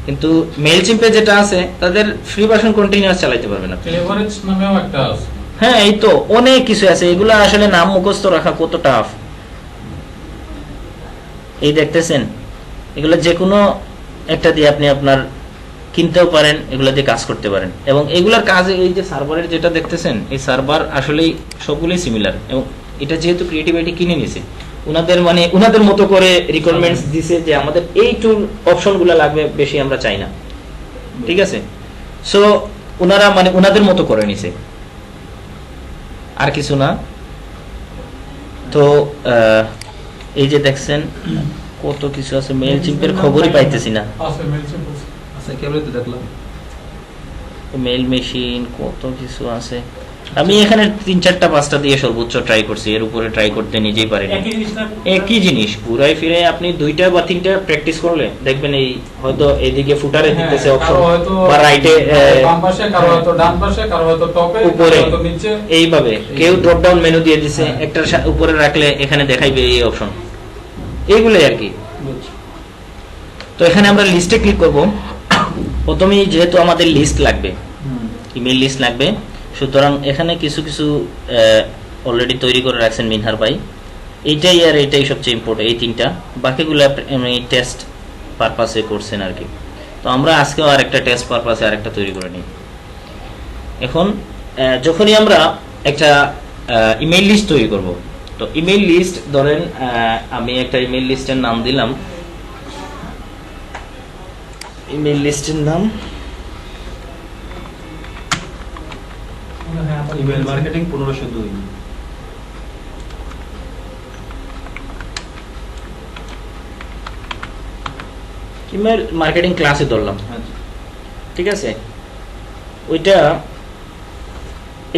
A: কিন্তু মেইল চিম্পে যেটা আছে, তাদের ফ্রি ভার্সন কন্টিনিউয়াস চালাতে পারবেন আপনি।
B: এভারেজ নামেও একটা আছে।
A: হ্যাঁ, এই তো অনেক কিছু আছে, এগুলা আসলে নাম মুখস্থ রাখা কত টাফ। এই দেখতেছেন, এগুলো যে কোনো একটা দিয়ে আপনি আপনার কিনতেও পারেন, এগুলো দিয়ে কাজ করতে পারেন। এবং এগুলার কাজে, এই যে সার্ভারের যেটা দেখতেছেন, এই সার্ভার আসলেই সবগুলোই সিমিলার। এবং এটা যেহেতু ক্রিয়েটিভ আইটি কিনে নিছে, উনাদের মতো করে রিকোয়ারমেন্টস দিছে যে আমাদের এই টুল অপশনগুলো লাগবে, বেশি আমরা চাই না, ঠিক আছে। সো ওনারা উনাদের মতো করে নিছে, আর কিছু না। তো এই যে দেখছেন কত কিছু আছে, মেল চিম্পের খবরই পাইতেছি না।
B: আছে মেলচিম আছে।
F: আচ্ছা, কেবলই তো দেখলাম।
A: মেল মেশিন কত কিছু আছে। আমি এখানে 3-4-5টা দিয়ে সর্বোচ্চ ট্রাই করছি, এর উপরে ট্রাই করতে নিজেই পারিনি।
D: একই জিনিস না?
A: একই জিনিস ঘুরাই ফিরে আপনি 2টা বা 3টা প্র্যাকটিস করলে দেখবেন, এই হয়তো এইদিকে ফুটারে দিতেছে
B: হ্যাঁ,
A: অপশন,
B: কারো হয়তো
A: বা রাইটে
B: বাম পাশে, কারো হয়তো ডান পাশে, কারো হয়তো টপে,
A: উপরে,
B: কারো হয়তো নিচে।
A: এইভাবে কেউ ড্রপ ডাউন মেনু দিয়ে দিছে, একটা উপরে রাখলে এখানে দেখাইবে এই অপশন। এইগুলোই আর কি। তো এখানে আমরা লিস্টে ক্লিক করব। প্রথমেই যেহেতু আমাদের লিস্ট লাগবে, ইমেল লিস্ট লাগবে, সুতরাং এখানে কিছু কিছু অলরেডি তৈরি করে রাখছেন মিনহার ভাই। এইটাই আর এইটাই সবচেয়ে ইম্পর্টেন্ট, এই তিনটা। বাকিগুলো আপনি টেস্ট পারপাসে করছেন আর কি। তো আমরা আজকেও আর একটা টেস্ট পারপাসে আর একটা তৈরি করে নিই। এখন যখনই আমরা একটা ইমেল লিস্ট তৈরি করব, তো ইমেল লিস্ট ধরেন আমি একটা ইমেল লিস্টের নাম দিলাম, ইমেল লিস্টের নাম
C: ইমেল মার্কেটিং 1502।
A: ইমেল মার্কেটিং ক্লাসে ধরলাম,
C: আচ্ছা,
A: ঠিক আছে। ওইটা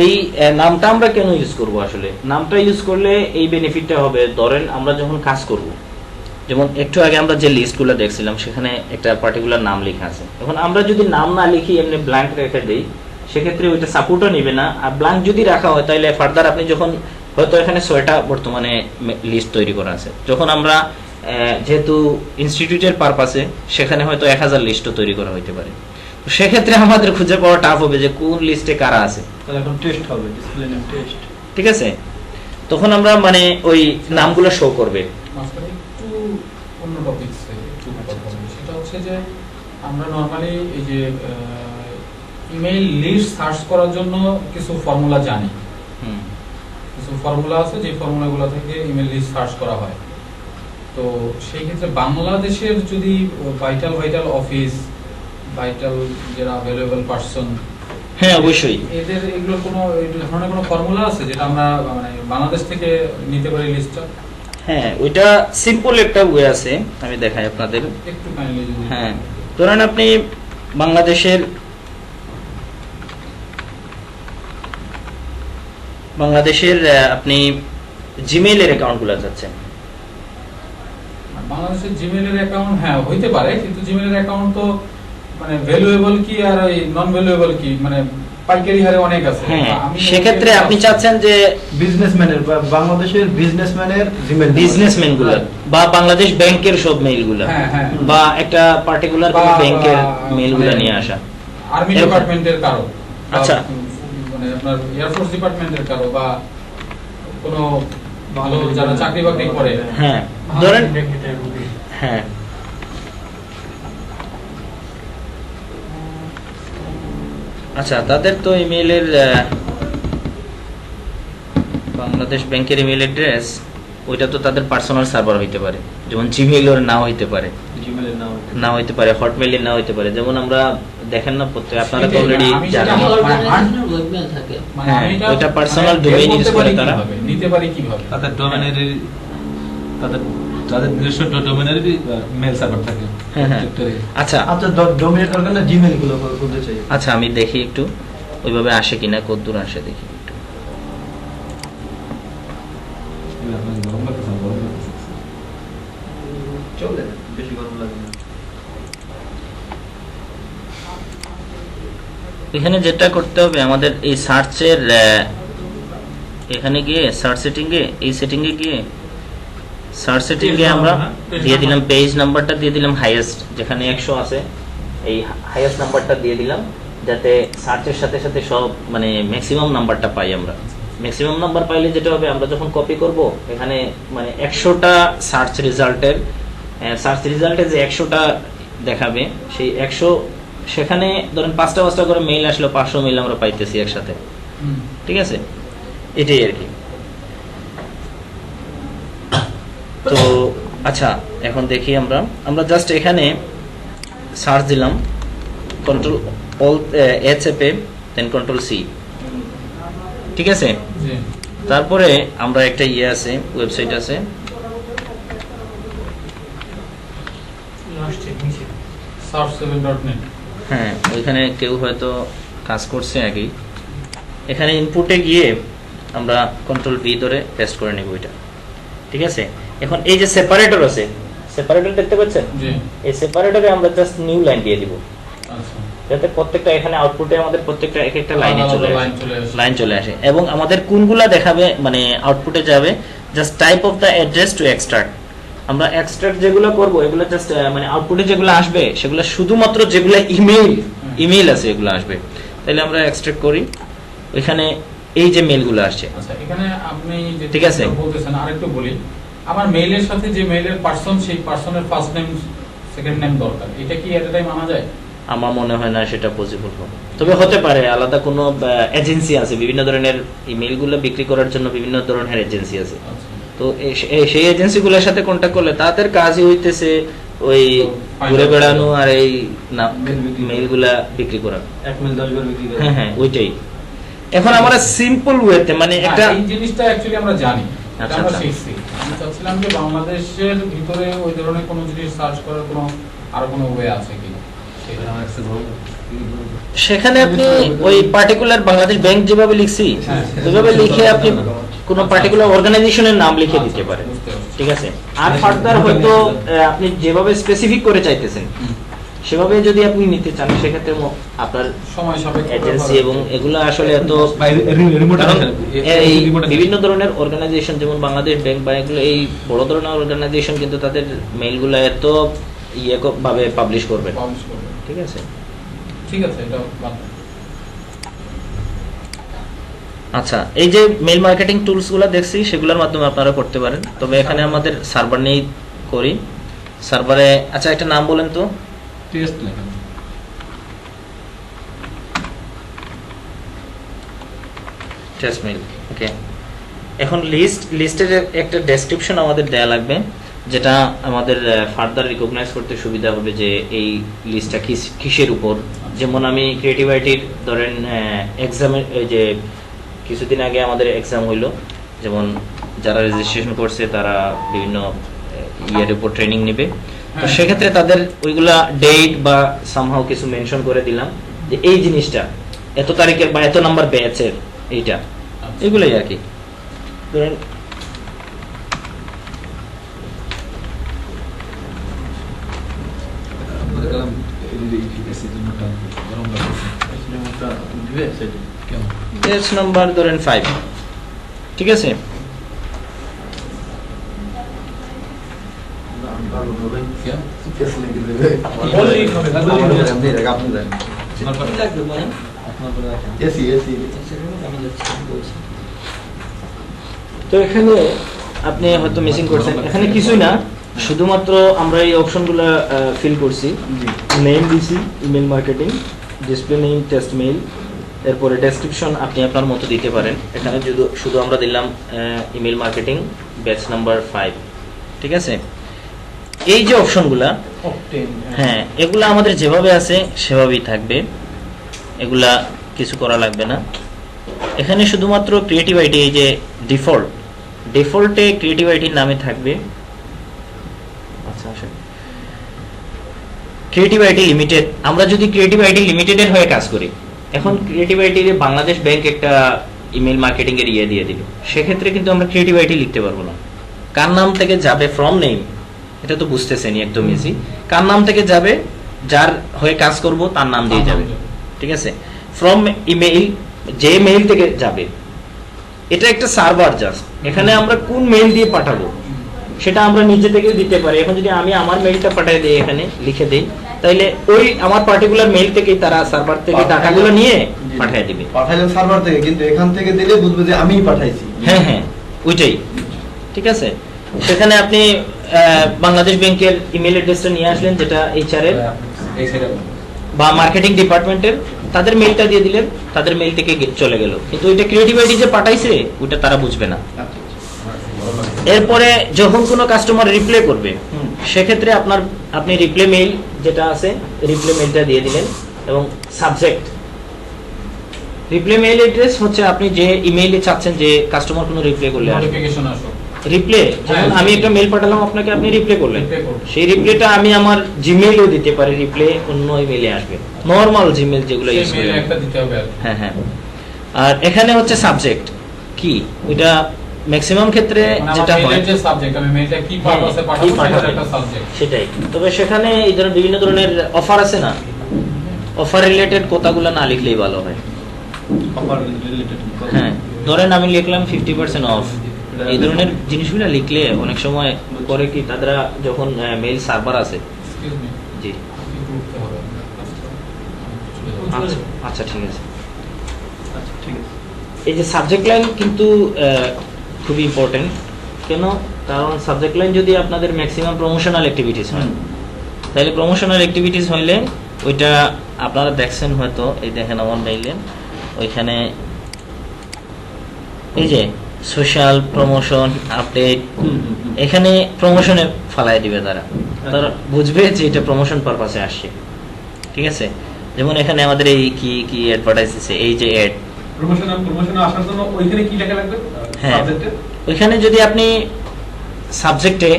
A: এই নামটা আমরা কেন ইউজ করব? আসলে নামটা ইউজ করলে এই বেনিফিটটা হবে, ধরেন আমরা যখন কাজ করব, যেমন একটু আগে আমরা যে লিস্টগুলো দেখছিলাম সেখানে একটা পার্টিকুলার নাম লেখা আছে। এখন আমরা যদি নাম না লিখি এমনি ব্ল্যাঙ্ক রেখে দেই, সেক্ষেত্রে ওইটা সাপোর্টও নিবে না। আর ব্ল্যাঙ্ক যদি রাখা হয় তাহলে ফার্দার আপনি যখন হয়তো এখানে 6টা বর্তমানে লিস্ট তৈরি করা আছে, যখন আমরা যেহেতু ইনস্টিটিউটের পারপাসে সেখানে হয়তো 1000 লিস্টও তৈরি করা হইতে পারে। তো সেক্ষেত্রে আমাদের খুঁজে পাওয়া টাফ হবে যে কোন লিস্টে কারা আছে।
C: তাহলে এখন টেস্ট হবে, ডিসপ্লে নেম টেস্ট।
A: ঠিক আছে, তখন আমরা মানে ওই নামগুলো শো করবে।
B: মাঝখানে একটু অন্য টপিকসে একটু কথা বলি। সেটা হচ্ছে যে আমরা নরমালি এই যে ইমেইল লিস্ট সার্চ করার জন্য কিছু ফর্মুলা জানি,
A: হুম,
B: কিছু ফর্মুলা আছে যে ফর্মুলাগুলো থেকে ইমেল লিস্ট সার্চ করা হয়। তো সেই ক্ষেত্রে বাংলাদেশের যদি ভাইটাল অফিস, ভাইটাল যারা অ্যাভেলেবল পারসন,
A: হ্যাঁ অবশ্যই
B: এদের এগুলো কোনো এই ধরনের কোনো ফর্মুলা আছে যেটা আমরা মানে বাংলাদেশ থেকে নিতে পারি লিস্টটা?
A: হ্যাঁ, ওইটা সিম্পল একটা ওয়ে আছে, আমি দেখাই আপনাদের।
B: একটু কাইন্ডলি যদি।
A: হ্যাঁ, ধরেন আপনি বাংলাদেশের আপনি জিমেইলের অ্যাকাউন্টগুলো চাচ্ছেন।
B: বাংলাদেশের জিমেইলের অ্যাকাউন্ট হ্যাঁ হইতে পারে, কিন্তু জিমেইলের অ্যাকাউন্ট তো মানে ভ্যালুয়েবল কি আর এই নন ভ্যালুয়েবল কি, মানে পাইকারি হারে অনেক আছে।
A: হ্যাঁ,
B: আমি
A: সেক্ষেত্রে আপনি চাচ্ছেন যে
C: বিজনেসম্যানের বা বাংলাদেশের বিজনেসম্যানের জিমেল,
A: বিজনেসম্যান গুলো বা বাংলাদেশ ব্যাংকের সব মেইল গুলা,
B: হ্যাঁ, হ্যাঁ।
A: বা একটা পার্টিকুলার
B: বা-
A: ব্যাংকের মেইল গুলা
B: মানে
A: নিয়ে আসা।
B: আর্মি
A: এরকম।
B: ডিপার্টমেন্টের কারো, বা
A: আচ্ছা।
B: মানে আপনার এয়ারফোর্স ডিপার্টমেন্টের কারো, বা কোনো ভালো যারা চাকরি বাকরি করে।
A: হ্যাঁ, ধরেন হ্যাঁ, আচ্ছা, তাদের তো ইমেইলের বাংলাদেশ ব্যাংকের ইমেইল অ্যাড্রেস ওইটা তো তাদের পার্সোনাল সার্ভার হইতে পারে, যেমন জিমেইলের নাও হইতে পারে,
C: জিমেলের নাম।
A: না হইতে পারে, হটমেইলের না হইতে পারে। যেমন আমরা দেখেন না প্রত্যেক, আপনারা তো
B: সেটাই,
A: অলরেডি
B: আমি
A: জানেন।
B: সেটা-
E: অর্গানাইজেশনের ওয়েবমেল থাকে।
B: মানে
A: হ্যাঁ,
B: আমি এটা
A: ওইটা personal
B: মানে
A: domain
B: বের
A: use
B: করতে
A: করে
B: পারি
A: তারা।
B: কিভাবে, নিতে পারি কিভাবে?
F: তাদের ডোমেনের তাদের নিজস্ব ডোমেনের মেল সার্ভার থাকে
A: হ্যাঁ, হ্যাঁ।
F: প্রত্যেকটারই।
A: আচ্ছা
C: আচ্ছা, ডোমিনেট অর্গানের জিমেল গুলো খুলতে চাই।
A: আচ্ছা, আমি দেখি একটু ওইভাবে আসে কিনা, কতদূর আসে দেখি একটু।
F: আপনার গরম লাগতেছে না? গরম লাগতেছে।
C: চলে, বেশি গরম লাগে না।
A: এখানে যেটা করতে হবে আমাদের এই সার্চের এখানে গিয়ে সার্চ সেটিংয়ে, এই সেটিংয়ে গিয়ে সার্চ সেটিংয়ে আমরা দিয়ে দিলাম পেজ নাম্বারটা, দিয়ে দিলাম হাইয়েস্ট, যেখানে 100 আছে এই হাইয়েস্ট নাম্বারটা দিয়ে দিলাম, যাতে সার্চের সাথে সাথে সব মানে ম্যাক্সিমাম নাম্বারটা পাই আমরা। ম্যাক্সিমাম নাম্বার পাইলে যেটা হবে, আমরা যখন কপি করব এখানে মানে 100টা সার্চ রেজাল্টে যে 100টা দেখাবে, সেই 100 সেখানে ধরেন 5টা করে মেইল আসলো, 500 মেইল আমরা পাইতেছি একসাথে।
B: হুম।
A: ঠিক আছে, এটাই আর কি। তো আচ্ছা, এখন দেখি আমরা জাস্ট এখানে সার্চ দিলাম, কন্ট্রোল অল এ চেপে দেন কন্ট্রোল সি, ঠিক আছে।
B: জি।
A: তারপরে আমরা একটা আছে, ওয়েবসাইট আছে,
D: লাস্টে নিচে
B: search7.net।
A: হ্যাঁ, ওইখানে কেউ হয়তো কাজ করছে আগেই। এখানে ইনপুটে গিয়ে আমরা কন্ট্রোল ভি ধরে পেস্ট করে নেব ওইটা, ঠিক আছে। এখন এই যে সেপারেটর আছে, সেপারেটর দেখতে পাচ্ছেন,
B: জি।
A: এই সেপারেটরে আমরা জাস্ট নিউ লাইন দিয়ে দিব,
B: আচ্ছা।
A: যাতে প্রত্যেকটা এখানে আউটপুটে আমাদের প্রত্যেকটা এক একটা লাইনে
B: আলাদা
A: চলে
B: লাইন
A: আসে,
B: চলে আসে।
A: লাইন চলে আসে। এবং আমাদের কোনগুলা দেখাবে মানে আউটপুটে যাবে, just type of the address to extract, আমরা এক্সট্রাক্ট যেগুলো করব এগুলো জাস্ট মানে আউটপুটে যেগুলো আসবে সেগুলো শুধুমাত্র যেগুলো ইমেইল আছে এগুলো আসবে। তাহলে আমরা এক্সট্রাক্ট করি, এখানে এই যে মেইলগুলো আসছে,
B: আচ্ছা, এখানে আপনি যে
A: ঠিক আছে।
B: বলতেছেন আরেকটু বলি, আমার মেইলের সাথে যে মেইলের পারসন, সেই পারসনের ফার্স্ট নেম সেকেন্ড নেম দরকার, এটা কি এট এ টাইম আনা যায়?
A: আমার মনে হয় না সেটা পসিবল হবে, তবে হতে পারে আলাদা কোনো এজেন্সি আছে, বিভিন্ন ধরনের ইমেইলগুলো বিক্রি করার জন্য বিভিন্ন ধরনের এজেন্সি আছে।
B: আচ্ছা,
A: তো সেই এজেন্সিগুলোর সাথে কন্ট্যাক্ট করলে তাদের কাজই হইতেছে ওই ঘুরে বেড়ানো আর এই মেইলগুলা বিক্রি করা।
C: 1 মেল 10 বার বিক্রি করে।
A: হ্যাঁ হ্যাঁ ওইটাই। এখন আমরা সিম্পল ওয়েতে মানে একটা
B: এই জিনিসটা অ্যাকচুয়ালি আমরা জানি, এটা
A: আচ্ছা,
B: আমরা
A: আচ্ছা।
B: শিখছি। আমি চাচ্ছিলাম যে বাংলাদেশের ভিতরে ওই ধরনের কোনো জিনিস সার্চ করার কোনো আরো কোনো ওয়ে আছে কি
A: সেখানে আপনি ওই পার্টিকুলার বাংলাদেশ ব্যাংক যেভাবে লিখছি
B: হ্যাঁ।
A: ওইভাবে লিখে আপনি কোনো পার্টিকুলার অর্গানাইজেশনের নাম লিখে দিতে পারেন,
B: বুঝতে পারছি।
A: ঠিক আছে। আর ফার্দার হয়তো আপনি যেভাবে স্পেসিফিক করে চাইতেছেন সেভাবে যদি আপনি নিতে চান সেক্ষেত্রে আপনার
B: সময় সাপেক্ষ
A: এজেন্সি এবং এগুলো আসলে এত
F: রিমোট
A: কারণ এই বিভিন্ন ধরনের অর্গানাইজেশন যেমন বাংলাদেশ ব্যাংক বা এগুলো এই বড় ধরনের অর্গানাইজেশন কিন্তু তাদের মেইলগুলো এত ভাবে পাবলিশ করবে না,
B: পাবলিশ করবে।
A: ঠিক আছে।
B: ঠিক আছে, এটা বাদ দাও।
A: আচ্ছা, এই যে মেইল মার্কেটিং টুলস গুলো দেখছি সেগুলোর মাধ্যমে আপনারা করতে পারেন, তবে এখানে আমাদের সার্ভার নিয়ে করি। সার্ভারে আচ্ছা একটা নাম বলেন তো।
F: টেস্ট লেখা
A: টেস্ট মেইল, ওকে। এখন লিস্টের একটা ডেসক্রিপশন আমাদের দেয়া লাগবে, যেটা আমাদের ফার্দার রিকগনাইজ করতে সুবিধা হবে যে এই লিস্টটা কিসের উপর। যেমন আমি ক্রিয়েটিভ আইটির ধরেন এক্সামের যে কিছুদিন আগে আমাদের এক্সাম হইলো, যেমন যারা রেজিস্ট্রেশন করছে তারা বিভিন্ন ইয়ের উপর ট্রেনিং নেবে, তো সেক্ষেত্রে তাদের ওইগুলা ডেট বা সামহাও কিছু মেনশন করে দিলাম যে এই জিনিসটা এত তারিখের বা এত নাম্বার ব্যাচের এইটা, এগুলোই আর কি। ধরেন
C: রিমোটটা দিবে সেটা
A: ব্যাচ নাম্বার ধরেন 5, ঠিক আছে। তো এখানে আপনি হয়তো মিসিং করছেন, এখানে কিছুই না, শুধুমাত্র আমরা এই অপশনগুলো ফিল করছি। নেম দিছি email marketing, display name test mail, এরপরে ডেসক্রিপশন আপনি আপনার মতো দিতে পারেন। এখানে শুধু আমরা দিলাম ইমেল মার্কেটিং ব্যাচ নাম্বার 5, ঠিক আছে। এই যে অপশনগুলা, হ্যাঁ এগুলা আমাদের যেভাবে আছে সেভাবেই থাকবে, এগুলা কিছু করা লাগবে না। এখানে শুধুমাত্র ক্রিয়েটিভ আইটি, এই যে ডিফল্টে ক্রিয়েটিভ আইটির নামে থাকবে। আচ্ছা আসলে ক্রিয়েটিভ আইটি লিমিটেড, আমরা যদি ক্রিয়েটিভ আইটি লিমিটেডের হয়ে কাজ করি, এখন ক্রিয়েটিভ আইটির বাংলাদেশ ব্যাংক একটা ইমেল মার্কেটিং এর ইয়ে দিয়ে দিল, সেক্ষেত্রে কিন্তু আমরা ক্রিয়েটিভ আইটি লিখতে পারবো না। কার নাম থেকে যাবে, ফ্রম নেম, এটা তো বুঝতেছেনই একদম ইজি। কার নাম থেকে যাবে, যার হয়ে কাজ করব তার নাম দিয়ে যাবে, ঠিক আছে। ফ্রম ইমেইল, যে মেইল থেকে যাবে, এটা একটা সার্ভার জাস্ট, এখানে আমরা কোন মেইল দিয়ে পাঠাবো সেটা আমরা নিজে থেকে দিতে পারি। এখন যদি আমি আমার মেইলটা পাঠিয়ে দিই, এখানে লিখে দিই, তাইলে ওই আমার পার্টিকুলার মেইল থেকেই তারা সার্ভার থেকে টাকাগুলো নিয়ে পাঠিয়ে দিবে।
C: পাঠাইলেন সার্ভার থেকে, কিন্তু এখান থেকে দিলে বুঝবে যে আমিই পাঠাইছি।
A: হ্যাঁ হ্যাঁ ওইটাই, ঠিক আছে। সেখানে আপনি বাংলাদেশ ব্যাংকের ইমেল অ্যাড্রেসটা নিয়ে আসলেন, যেটা এইচআর এর বা মার্কেটিং ডিপার্টমেন্টের, তাদের মেইলটা দিয়ে দিলেন, তাদের মেইল থেকে চলে গেল, কিন্তু ওইটা ক্রিয়েটিভ আইটি যে পাঠাইছে ওইটা তারা বুঝবে না। এরপরে যখন কোনো কাস্টমার রিপ্লাই করবে, সেক্ষেত্রে আপনি রিপ্লাই মেইল যেটা আছে, রিপ্লাই মেইলটা দিয়ে দিলেন এবং সাবজেক্ট রিপ্লাই মেইল অ্যাড্রেস হচ্ছে আপনি যে ইমেইলে চাচ্ছেন যে কাস্টমার কোনো রিপ্লাই করলে
B: নোটিফিকেশন আসো,
A: রিপ্লে, যেমন আমি একটা মেইল পাঠালাম আপনাকে, আপনি রিপ্লাই করলেন,
B: Reply করলেন।
A: সেই রিপ্লাইটা আমি আমার জিমেইলেও দিতে পারি, রিপ্লাই অন্য ইমেইলে আসবে, নরমাল জিমেইল যেগুলো
B: সেই
A: ইউজ করি।
B: মেইলে একটা দিতে হবে আর কি।
A: হ্যাঁ হ্যাঁ। আর এখানে হচ্ছে সাবজেক্ট কি, ওইটা ম্যাক্সিমাম ক্ষেত্রে
B: মানে
A: যেটা
B: আমার
A: হয়
B: মেইলের যে সাবজেক্ট, আমি মেইলটা কি পারপাসে
A: কি
B: পাঠাবো
A: পাঠাবেন,
B: সেটার একটা সাবজেক্ট।
A: সেটাই। তবে সেখানে এই ধরনের বিভিন্ন ধরনের অফার আছে না, অফার রিলেটেড কথাগুলো না লিখলেই ভালো হয়।
C: Offer related.
A: হ্যাঁ ধরেন আমি লিখলাম 50% অফ, এই ধরনের জিনিসগুলো লিখলে অনেক সময় করে কি তারা যখন মেইল সার্ভার আছে
B: এক্সকিউজ মি,
A: জি
B: আপনি একটু উঠতে হবে আপনার কাজটা।
A: আচ্ছা আচ্ছা ঠিক আছে।
C: আচ্ছা ঠিক আছে।
A: এই যে সাবজেক্ট লাইন কিন্তু খুবই ইম্পর্টেন্ট। কেন? কারণ সাবজেক্ট লাইন যদি আপনাদের ম্যাক্সিমাম প্রমোশনাল অ্যাক্টিভিটিস হয়, তাহলে প্রমোশনাল অ্যাক্টিভিটিস হইলে ওইটা আপনারা দেখছেন হয়তো, এই দেখেন আমার মেইলে ওইখানে এই যে সোশ্যাল প্রমোশন আপডেট, এখানে প্রমোশনে ফালাই দিবে তারা, তারা বুঝবে যে এটা প্রমোশন পারপাসে আসছে। ঠিক আছে, যেমন এখানে আমাদের এই কি কি অ্যাডভার্টাইজ দিচ্ছে, এই যে অ্যাড,
F: প্রমোশনে আসার জন্য ওইখানে কি লেখা লাগবে
A: হ্যাঁ।
F: সাবজেক্টে?
A: ওইখানে যদি আপনি সাবজেক্টে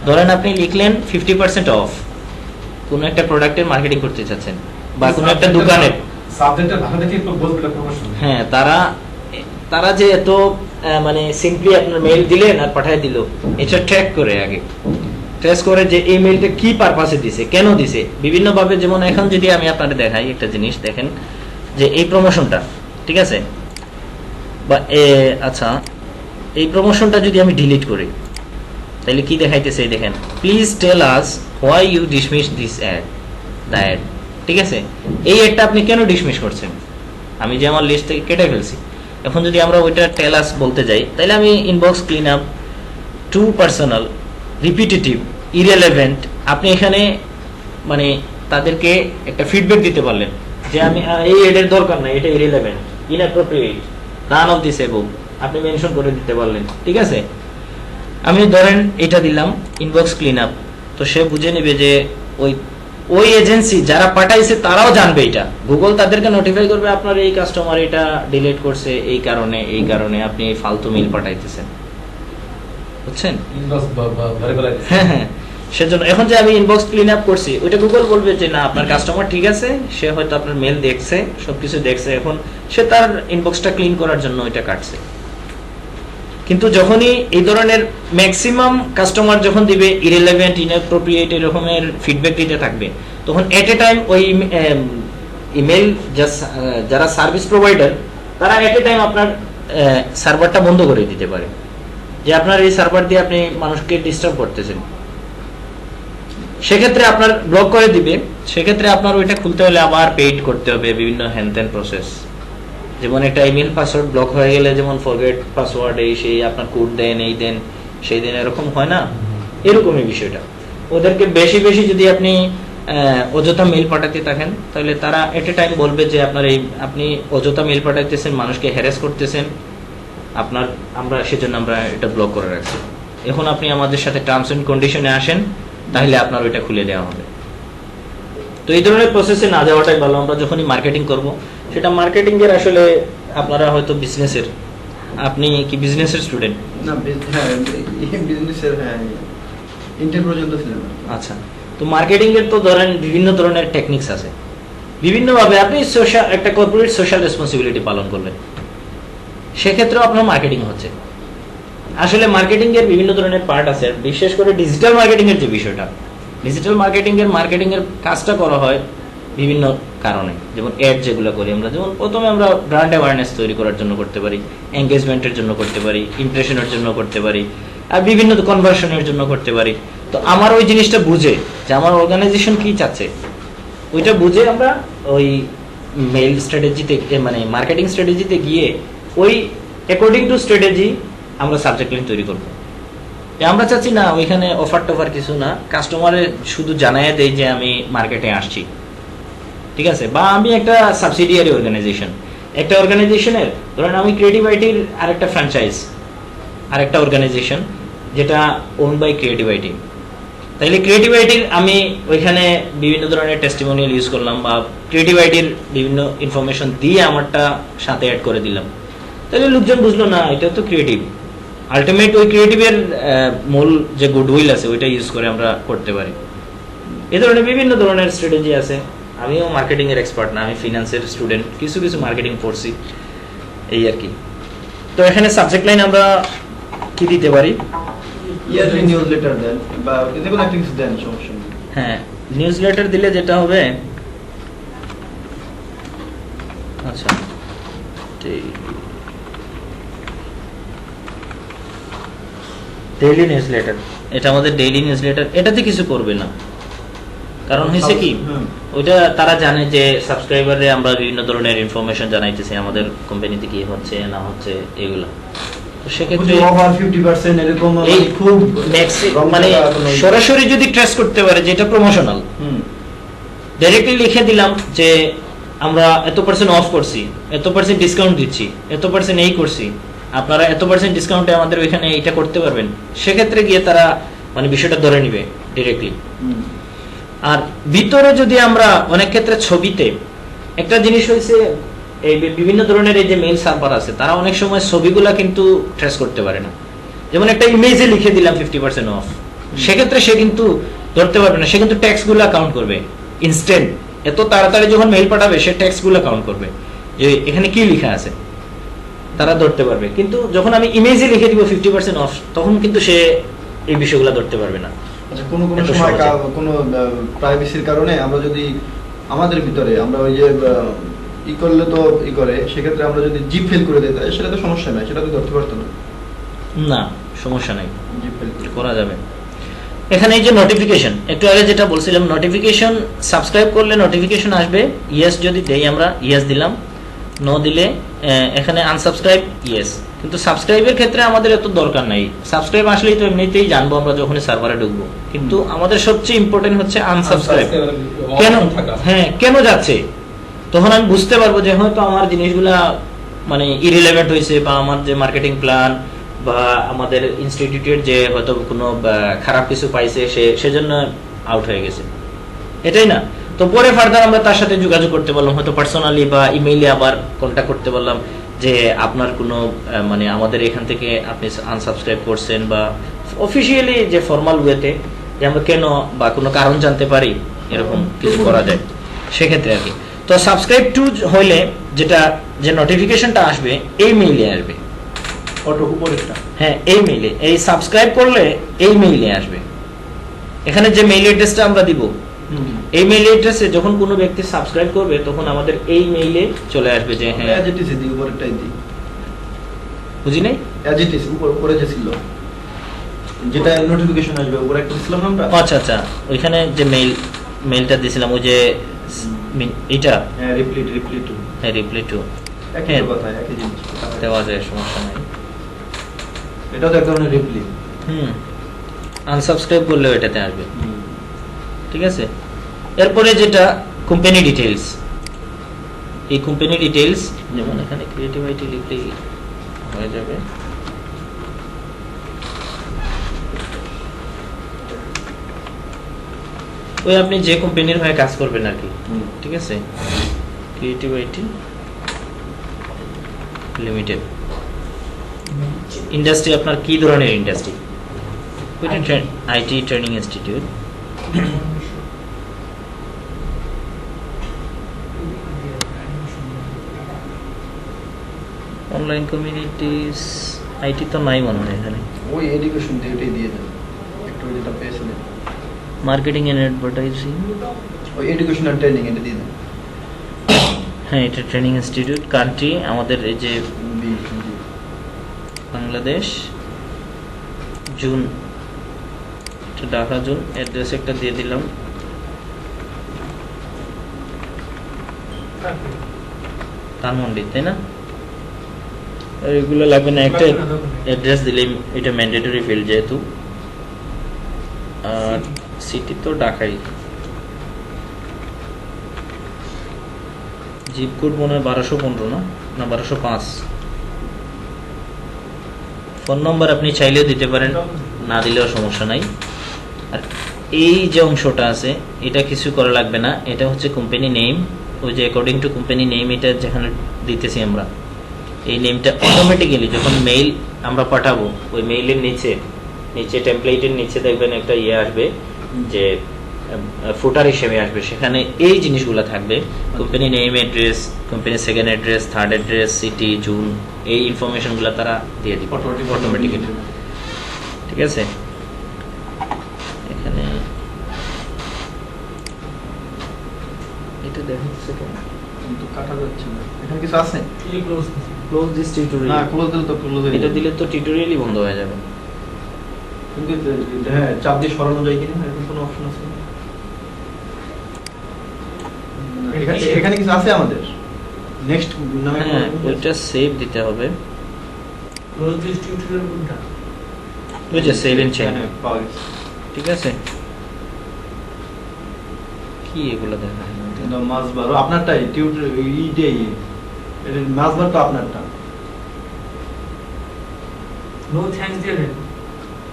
A: ধরেন আপনি লিখলেন 50% অফ, কোনো একটা প্রোডাক্টের মার্কেটিং করতে চাচ্ছেন বা কোনো একটা দোকানের,
F: সাবজেক্টের ভাষা দেখে একটু বলবে এটা প্রমোশন।
A: হ্যাঁ, তারা যে এত মানে সিম্পলি আপনার মেইল দিলেন আর পাঠিয়ে দিল, এটা ট্র্যাক করে আগে ট্রেস করে যে এই মেইলটা কি পারপাসে দিছে, কেন দিছে বিভিন্ন ভাবে। যেমন এখন যদি আমি আপনাদের দেখাই একটা জিনিস, দেখেন যে এই প্রমোশনটা, ঠিক আছে, বা আচ্ছা এই প্রমোশনটা যদি আমি ডিলিট করি তাহলে কি দেখাইতেছে, এই দেখেন, please tell us why you dismiss this ad, the ad. ঠিক আছে, এই অ্যাডটা আপনি কেন ডিসমিস করছেন? আমি যে আমার লিস্ট থেকে কেটে ফেলছি। এখন যদি আমরা ওইটা টেল আস বলতে যাই, তাহলে আমি inbox clean up, to personal, repetitive, irrelevant, আপনি এখানে মানে তাদেরকে একটা ফিডব্যাক দিতে পারলেন যে আমি এই এডের দরকার নাই, এটা irrelevant, inappropriate, none of this above, আপনি মেনশন করে দিতে পারলেন। ঠিক আছে, আমি ধরেন এটা দিলাম ইনবক্স ক্লিন আপ, তো সে বুঝে নেবে যে ওই এজেন্সি যারা পাঠাইছে তারাও জানবে এটা, গুগল তাদেরকে নোটিফাই করবে আপনার এই কাস্টমার এটা ডিলিট করছে এই কারণে আপনি ফালতু মেইল পাঠাইতেছেন, বুঝছেন?
F: Inbox verify.
A: হ্যাঁ হ্যাঁ, সেজন্য এখন যে আমি ইনবক্স ক্লিন আপ করছি, ওইটা গুগল বলবে যে না, আপনার কাস্টমার ঠিক আছে, সে হয়তো আপনার মেল দেখছে, সবকিছু দেখছে, এখন সে তার ইনবক্সটা ক্লিন করার জন্য ওইটা কাটছে। কিন্তু যখনই এই ধরনের ম্যাক্সিমাম কাস্টমার যখন দিবে ইরেলেভেন্ট, ইনঅ্যাপ্রোপ্রিয়েট এরকমের ফিডব্যাক দিতে থাকবে, তখন এট এ টাইম ওই ইমেল যারা সার্ভিস প্রোভাইডার, তারা এট এ টাইম আপনার সার্ভারটা বন্ধ করে দিতে পারে, যে আপনার এই সার্ভার দিয়ে আপনি মানুষকে ডিস্টার্ব করতেছেন। সেক্ষেত্রে আপনার ব্লক করে দিবে, সেক্ষেত্রে আপনার ওইটা খুলতে হলে আবার পেইড করতে হবে বিভিন্ন হ্যান্ড প্রসেস। যেমন একটা ইমেল পাসওয়ার্ড ব্লক হয়ে গেলে যেমন ফরগেট পাসওয়ার্ড, এই সেই আপনার কোড দেন, এই দেন সেই দিন, এরকম হয় না, এরকমই বিষয়টা। ওদেরকে বেশি বেশি যদি আপনি অযথা মেল পাঠাতে থাকেন, তাহলে তারা এট এ টাইম বলবে যে আপনার আপনি অযথা মেল পাঠাইতেছেন, মানুষকে হ্যারাস করতেছেন, আমরা সেজন্য আমরা এটা ব্লক করে রাখছি। এখন আপনি আমাদের সাথে টার্মস এন্ড কন্ডিশনে আসেন, তাহলে আপনার ওইটা খুলে দেওয়া হবে। তো এই ধরনের প্রসেসে না যাওয়াটাই ভালো। আমরা যখনই মার্কেটিং করব, সেটা মার্কেটিং এর আসলে আপনারা হয়তো বিজনেসের, আপনি কি বিজনেসের স্টুডেন্ট?
C: না, হ্যাঁ বিজনেসের, হ্যাঁ ইন্টার পর্যন্ত ছিল না।
A: আচ্ছা, তো মার্কেটিং এর তো ধরেন বিভিন্ন ধরনের টেকনিক্স আছে, বিভিন্নভাবে আপনি সোশ্যাল একটা কর্পোরেট সোশ্যাল রেসপন্সিবিলিটি পালন করবেন, সেক্ষেত্রেও আপনার মার্কেটিং হচ্ছে। আসলে মার্কেটিং এর বিভিন্ন ধরনের পার্ট আছে, বিশেষ করে ডিজিটাল মার্কেটিং এর যে বিষয়টা, ডিজিটাল মার্কেটিং এর কাজটা করা হয় বিভিন্ন কারণে। যেমন অ্যাড যেগুলো করি আমরা, যেমন প্রথমে আমরা ব্র্যান্ড অ্যাওয়ারনেস তৈরি করার জন্য করতে পারি, এঙ্গেজমেন্টের জন্য করতে পারি, ইমপ্রেশনের জন্য করতে পারি, আর বিভিন্ন কনভার্সনের জন্য করতে পারি। তো আমার ওই জিনিসটা বুঝে যে আমার অর্গানাইজেশন কি চাচ্ছে, ওইটা বুঝে আমরা ওই মেইল স্ট্র্যাটেজিতে, মানে মার্কেটিং স্ট্র্যাটেজিতে গিয়ে ওই অ্যাকর্ডিং টু স্ট্র্যাটেজি আমরা সাবজেক্ট লাইন তৈরি করবো। আমরা চাচ্ছি না ওইখানে অফার টফার কিছু না, কাস্টমারে শুধু জানায় দেয় যে আমি মার্কেটে আসছি, ঠিক আছে, বা আমি একটা সাবসিডিয়ারি অর্গানাইজেশন, একটা অর্গানাইজেশনের ধরেন আমি ক্রিয়েটিভ আইটির আরেকটা ফ্র্যাঞ্চাইজ, আরেকটা অর্গানাইজেশন যেটা ওন বাই ক্রিয়েটিভ আইটি, তাইলে ক্রিয়েটিভ আইটির আমি ওইখানে বিভিন্ন ধরনের টেস্টিমোনিয়াল ইউজ করলাম বা ক্রিয়েটিভ আইটির বিভিন্ন ইনফরমেশন দিয়ে আমারটা সাথে অ্যাড করে দিলাম, তাহলে লোকজন বুঝলো না এটা তো ক্রিয়েটিভ। আলটিমেট ওই ক্রিয়েটিভের মূল যে গুডউইল আছে ওইটা ইউজ করে আমরা করতে পারি। এই ধরনের বিভিন্ন ধরনের স্ট্র্যাটেজি আছে। আমিও মার্কেটিং এর এক্সপার্ট না, আমি ফিনান্সের স্টুডেন্ট, কিছু কিছু মার্কেটিং পড়ছি, এই আর কি। তো এখানে সাবজেক্ট লাইন আমরা কি দিতে পারি?
C: ইয়ারলি নিউজ লেটার দেন বা যে কোনো একটা কিছু দেন, সমস্যা নেই।
A: হ্যাঁ, নিউজ লেটার দিলে যেটা হবে, আচ্ছা ঠিক ডেইলি নিউজলেটার, এটা আমাদের ডেইলি নিউজলেটার, এটাতে কিছু করবে না। কারণ হয়েছে কি,
C: হুম।
A: ওইটা তারা জানে যে সাবস্ক্রাইবারে আমরা বিভিন্ন ধরনের ইনফরমেশন জানাইতেছি, আমাদের কোম্পানিতে কি হচ্ছে না হচ্ছে এগুলো। তো সেক্ষেত্রে
C: ওভার 50% এরকম
A: এই
C: মানে খুব
A: মানে সরাসরি যদি ট্রেস করতে পারে যেটা প্রমোশনাল,
C: হুম।
A: ডাইরেক্টলি লিখে দিলাম যে আমরা এত পার্সেন্ট অফ করছি, এত পার্সেন্ট ডিসকাউন্ট দিচ্ছি, এত পার্সেন্ট এই করছি, আপনারা এত পার্সেন্ট ডিসকাউন্টে আমাদের ওইখানে এইটা করতে পারবেন, সেক্ষেত্রে গিয়ে তারা মানে বিষয়টা ধরে নিবে ডিরেক্টলি।
C: হুম।
A: আর ভিতরে যদি আমরা অনেক ক্ষেত্রে ছবিতে একটা জিনিস হয়েছে, এই বিভিন্ন ধরনের এই যে মেইল সার্ভার আছে, তারা অনেক সময় ছবিগুলা কিন্তু ট্রেস করতে পারে না। যেমন একটা ইমেজে লিখে দিলাম 50% অফ, সেক্ষেত্রে সে কিন্তু ধরতে পারবে না, সে কিন্তু ট্যাক্স গুলা কাউন্ট করবে ইনস্ট্যান্ট। এত তাড়াতাড়ি যখন মেইল পাঠাবে সে ট্যাক্স গুলা কাউন্ট করবে যে এখানে কি লেখা আছে, তারা ধরতে পারবে। কিন্তু যখন আমি ইমেজে লিখে দিব 50% অফ, তখন কিন্তু সে এই বিষয়গুলো ধরতে পারবে না।
C: আচ্ছা, কোনো কোনো
A: এত
C: সময়
A: সহজে।
C: কোনো প্রাইভেসির কারণে আমরা যদি আমাদের ভিতরে আমরা ওই যে ই করলে তো ই করে, সেক্ষেত্রে আমরা যদি জিপ ফেল করে দিতে সেটা তো সমস্যা নাই, সেটা তো ধরতে পারতো না।
A: না, সমস্যা নাই,
C: জিপ ফেল
A: করা যাবে। এখানে এই যে নোটিফিকেশন, একটু আগে যেটা বলছিলাম, নোটিফিকেশন সাবস্ক্রাইব করলে নোটিফিকেশন আসবে, ইয়েস যদি দেই আমরা ইয়েস দিলাম, নো দিলে এখানে আনসাবস্ক্রাইব ইয়েস। কিন্তু সাবস্ক্রাইবের ক্ষেত্রে আমাদের এত দরকার নাই, সাবস্ক্রাইব আসলেই তো এমনিতেই জানবো আমরা যখনই সার্ভারে ঢুকবো। কিন্তু আমাদের সবচেয়ে ইম্পর্টেন্ট হচ্ছে আনসাবস্ক্রাইব। কেন? হ্যাঁ, কেন যাচ্ছে, তখন আমি বুঝতে পারবো যে হয়তো আমার জিনিসগুলা মানে ইরিলেভেন্ট হয়েছে, বা আমার যে মার্কেটিং প্ল্যান বা আমাদের ইনস্টিটিউটের যে হয়তো কোনো খারাপ কিছু পাইছে, সেজন্য আউট হয়ে গেছে, এটাই না। তো পরে ফার্দার আমরা তার সাথে যোগাযোগ করতে পারলাম, হয়তো পার্সোনালি বা ইমেইলে আবার কন্ট্যাক্ট করতে পারলাম যে আপনার কোনো মানে আমাদের এখান থেকে আপনি আনসাবস্ক্রাইব করছেন, বা অফিসিয়ালি যে ফর্মাল ওয়েতে যে আমরা কেন বা কোনো কারণ জানতে পারি, এরকম কিছু করা যায় সেক্ষেত্রে আর কি। তো সাবস্ক্রাইব টু হইলে যেটা যে নোটিফিকেশনটা আসবে এই মেইলে আসবে,
C: অটো উপরেরটা।
A: হ্যাঁ এই মেইলে, এই সাবস্ক্রাইব করলে এই মেইলে আসবে। এখানে যে মেইল অ্যাড্রেসটা আমরা দিব, এই মেইল অ্যাড্রেসে যখন কোনো ব্যক্তি সাবস্ক্রাইব করবে তখন আমাদের এই মেইলে চলে আসবে যে হ্যাঁ,
C: অ্যাজ ইট ইজ দি উপরেরটাই দি,
A: বুঝি নাই।
C: অ্যাজ ইট ইজ উপরে যে ছিল যেটা নোটিফিকেশন আসবে উপরে একটা দিছিলাম না আমরা।
A: আচ্ছা আচ্ছা, ওইখানে যে মেইলটা দিয়েছিলাম ওই যে এটা,
C: হ্যাঁ, রিপ্লি টু
A: হ্যাঁ রিপ্লাই টু,
C: একই
A: হ্যাঁ।
C: কথা, একই জিনিস
A: দেওয়া যায়, সমস্যা নাই।
C: এটাও তো এক ধরনের রিপ্লি।
A: আনসাবস্ক্রাইব করলেও এটাতে আসবে, ঠিক আছে। এরপরে যেটা কোম্পানি ডিটেইলস, এই কোম্পানি ডিটেইলস যেমন এখানে ক্রিয়েটিভ আইটি লিখলেই হয়ে যাবে। ওই আপনি যে কোম্পানির হয়ে কাজ করবেন আর কি, ঠিক আছে। ক্রিয়েটিভ আইটি লিমিটেড, ইন্ডাস্ট্রি আপনার কি ধরনের industry? IT training institute. Online communities, IT তো নাই মনে হয় এখানে।
C: ওই এডুকেশন দিয়ে এটাই দিয়ে দেন, একটু যেটা পেয়েছিলেন
A: মার্কেটিং এন্ড অ্যাডভার্টাইজিং,
C: ওই এডুকেশন আর ট্রেনিং এটা দিয়ে দেন।
A: হ্যাঁ এটা ট্রেনিং ইনস্টিটিউট। কান্ট্রি আমাদের এই যে বাংলাদেশ, জুন, এটা ঢাকা জুন, অ্যাড্রেস একটা দিয়ে দিলাম। ধানমন্ডি, তাই না? এগুলো লাগবে না, একটা অ্যাড্রেস দিলে এটা ম্যান্ডেটরি ফিল্ড যেহেতু। আর সিটি তো ঢাকাই। জিপ কোড মনে হয় 1215 না 1205। ফোন নম্বর আপনি চাইলেও দিতে পারেন, না দিলেও সমস্যা নাই। আর এই যে অংশটা আছে এটা কিছু করা লাগবে না, এটা হচ্ছে কোম্পানি নেম। ওই যে অ্যাকর্ডিং টু কোম্পানি নেম এটা যেখানে দিতেছি আমরা, এই নেমটা অটোমেটিক্যালি যখন মেইল আমরা পাঠাবো ওই মেইলের নিচে টেমপ্লেটের নিচে দেখবেন একটা ইয়ে আসবে যে ফুটার হিসেবে আসবে, সেখানে এই জিনিসগুলো থাকবে। Company name, address, company second address, third address, city, June, এই ইনফরমেশনগুলো তারা দিয়ে দিবে অটোমেটিক্যালি, ঠিক আছে। এখানে এটা দেখুন
C: কিন্তু কাটা যাচ্ছে না, এখানে কিছু আছে?
A: ক্লোজ দিস টিউটোরিয়াল,
C: না, ক্লোজ দিলে তো ক্লোজ হয়ে
A: এটা
C: যাবে।
A: দিলে তো টিউটোরিয়ালই বন্ধ হয়ে যাবে।
C: কিন্তু হ্যাঁ চাপ দিয়ে সরানো যায় কিনা এরকম কোনো অপশন আছে না? এখানে কিছু আছে আমাদের নেক্সট নামে
A: হ্যাঁ ওইটা সেভ দিতে হবে।
D: ক্লোজ দিস টিউটোরিয়াল কোনটা?
A: ওই যে সেভ এন্ড চেঞ্জ,
C: হ্যাঁ, পাওয়া গেছে।
A: ঠিক আছে। কি এগুলো দেখা
C: কিন্তু মাসবার আপনারটাই টিউটর এইটাই এটা মাসবার তো আপনারটা।
D: নো থ্যাঙ্কস দিয়ে দেন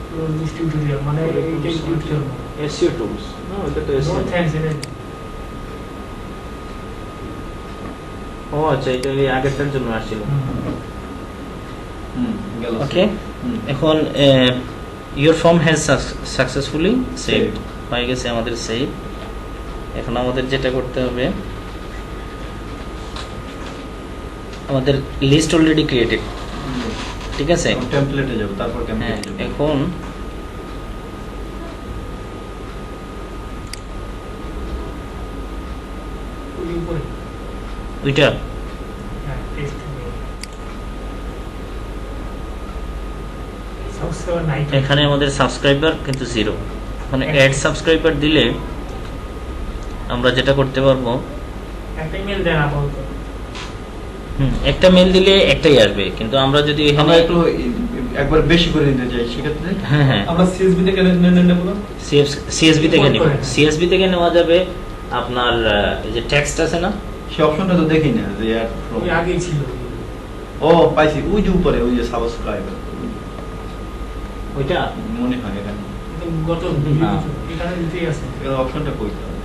D: ক্লোজ দিস টিউটোরিয়াল মানে এইটাই টিউটোরিয়াল
F: এসইও টুলস না ওটা তো
D: নো থ্যাঙ্কস দিয়ে দেন।
A: ও আচ্ছা, এটা ওই আগেরটার জন্য আসছিল।
C: গেল।
A: ওকে, এখন your form has successfully saved হয়ে গেছে আমাদের সেভ। এখন আমাদের যেটা করতে হবে, আমাদের লিস্ট অলরেডি ক্রিয়েটেড, ঠিক আছে।
C: টেমপ্লেটে যাব, তারপর
A: হ্যাঁ,
C: টেমপ্লেটে যাব।
A: এখন
D: ওই উপরে
A: ওইটা
D: হ্যাঁ টেস্ট সাবস্ক্রাইবার নাই তো।
A: এখানে আমাদের সাবস্ক্রাইবার কিন্তু 0। মানে অ্যাড সাবস্ক্রাইবার দিলে আমরা যেটা করতে পারবো,
D: একটা ইমেল দেন আপাতত।
A: একটা মেল দিলে একটাই আসবে, কিন্তু আমরা যদি এখানে
C: আমরা একটু একবার বেশি করে নিতে চাই সেক্ষেত্রে
A: হ্যাঁ হ্যাঁ
C: আমরা সিএসবি থেকে নেব না?
A: সিএসবি থেকে নেব।
D: করে।
A: সিএসবি থেকে নেওয়া যাবে। আপনার এই যে টেক্সট আছে না,
C: সেই অপশনটা তো দেখি না যে অ্যাড ফ্রম।
D: ওই আগেই ছিল।
C: ও পাইছি, ওই যে উপরে ওই যে সাবস্ক্রাইবার
A: ওইটা
C: মনে হয় এখানে
D: কিন্তু গত
C: না।
D: এখানে দিতেই আছে।
C: এর অপশনটা কইতে হবে।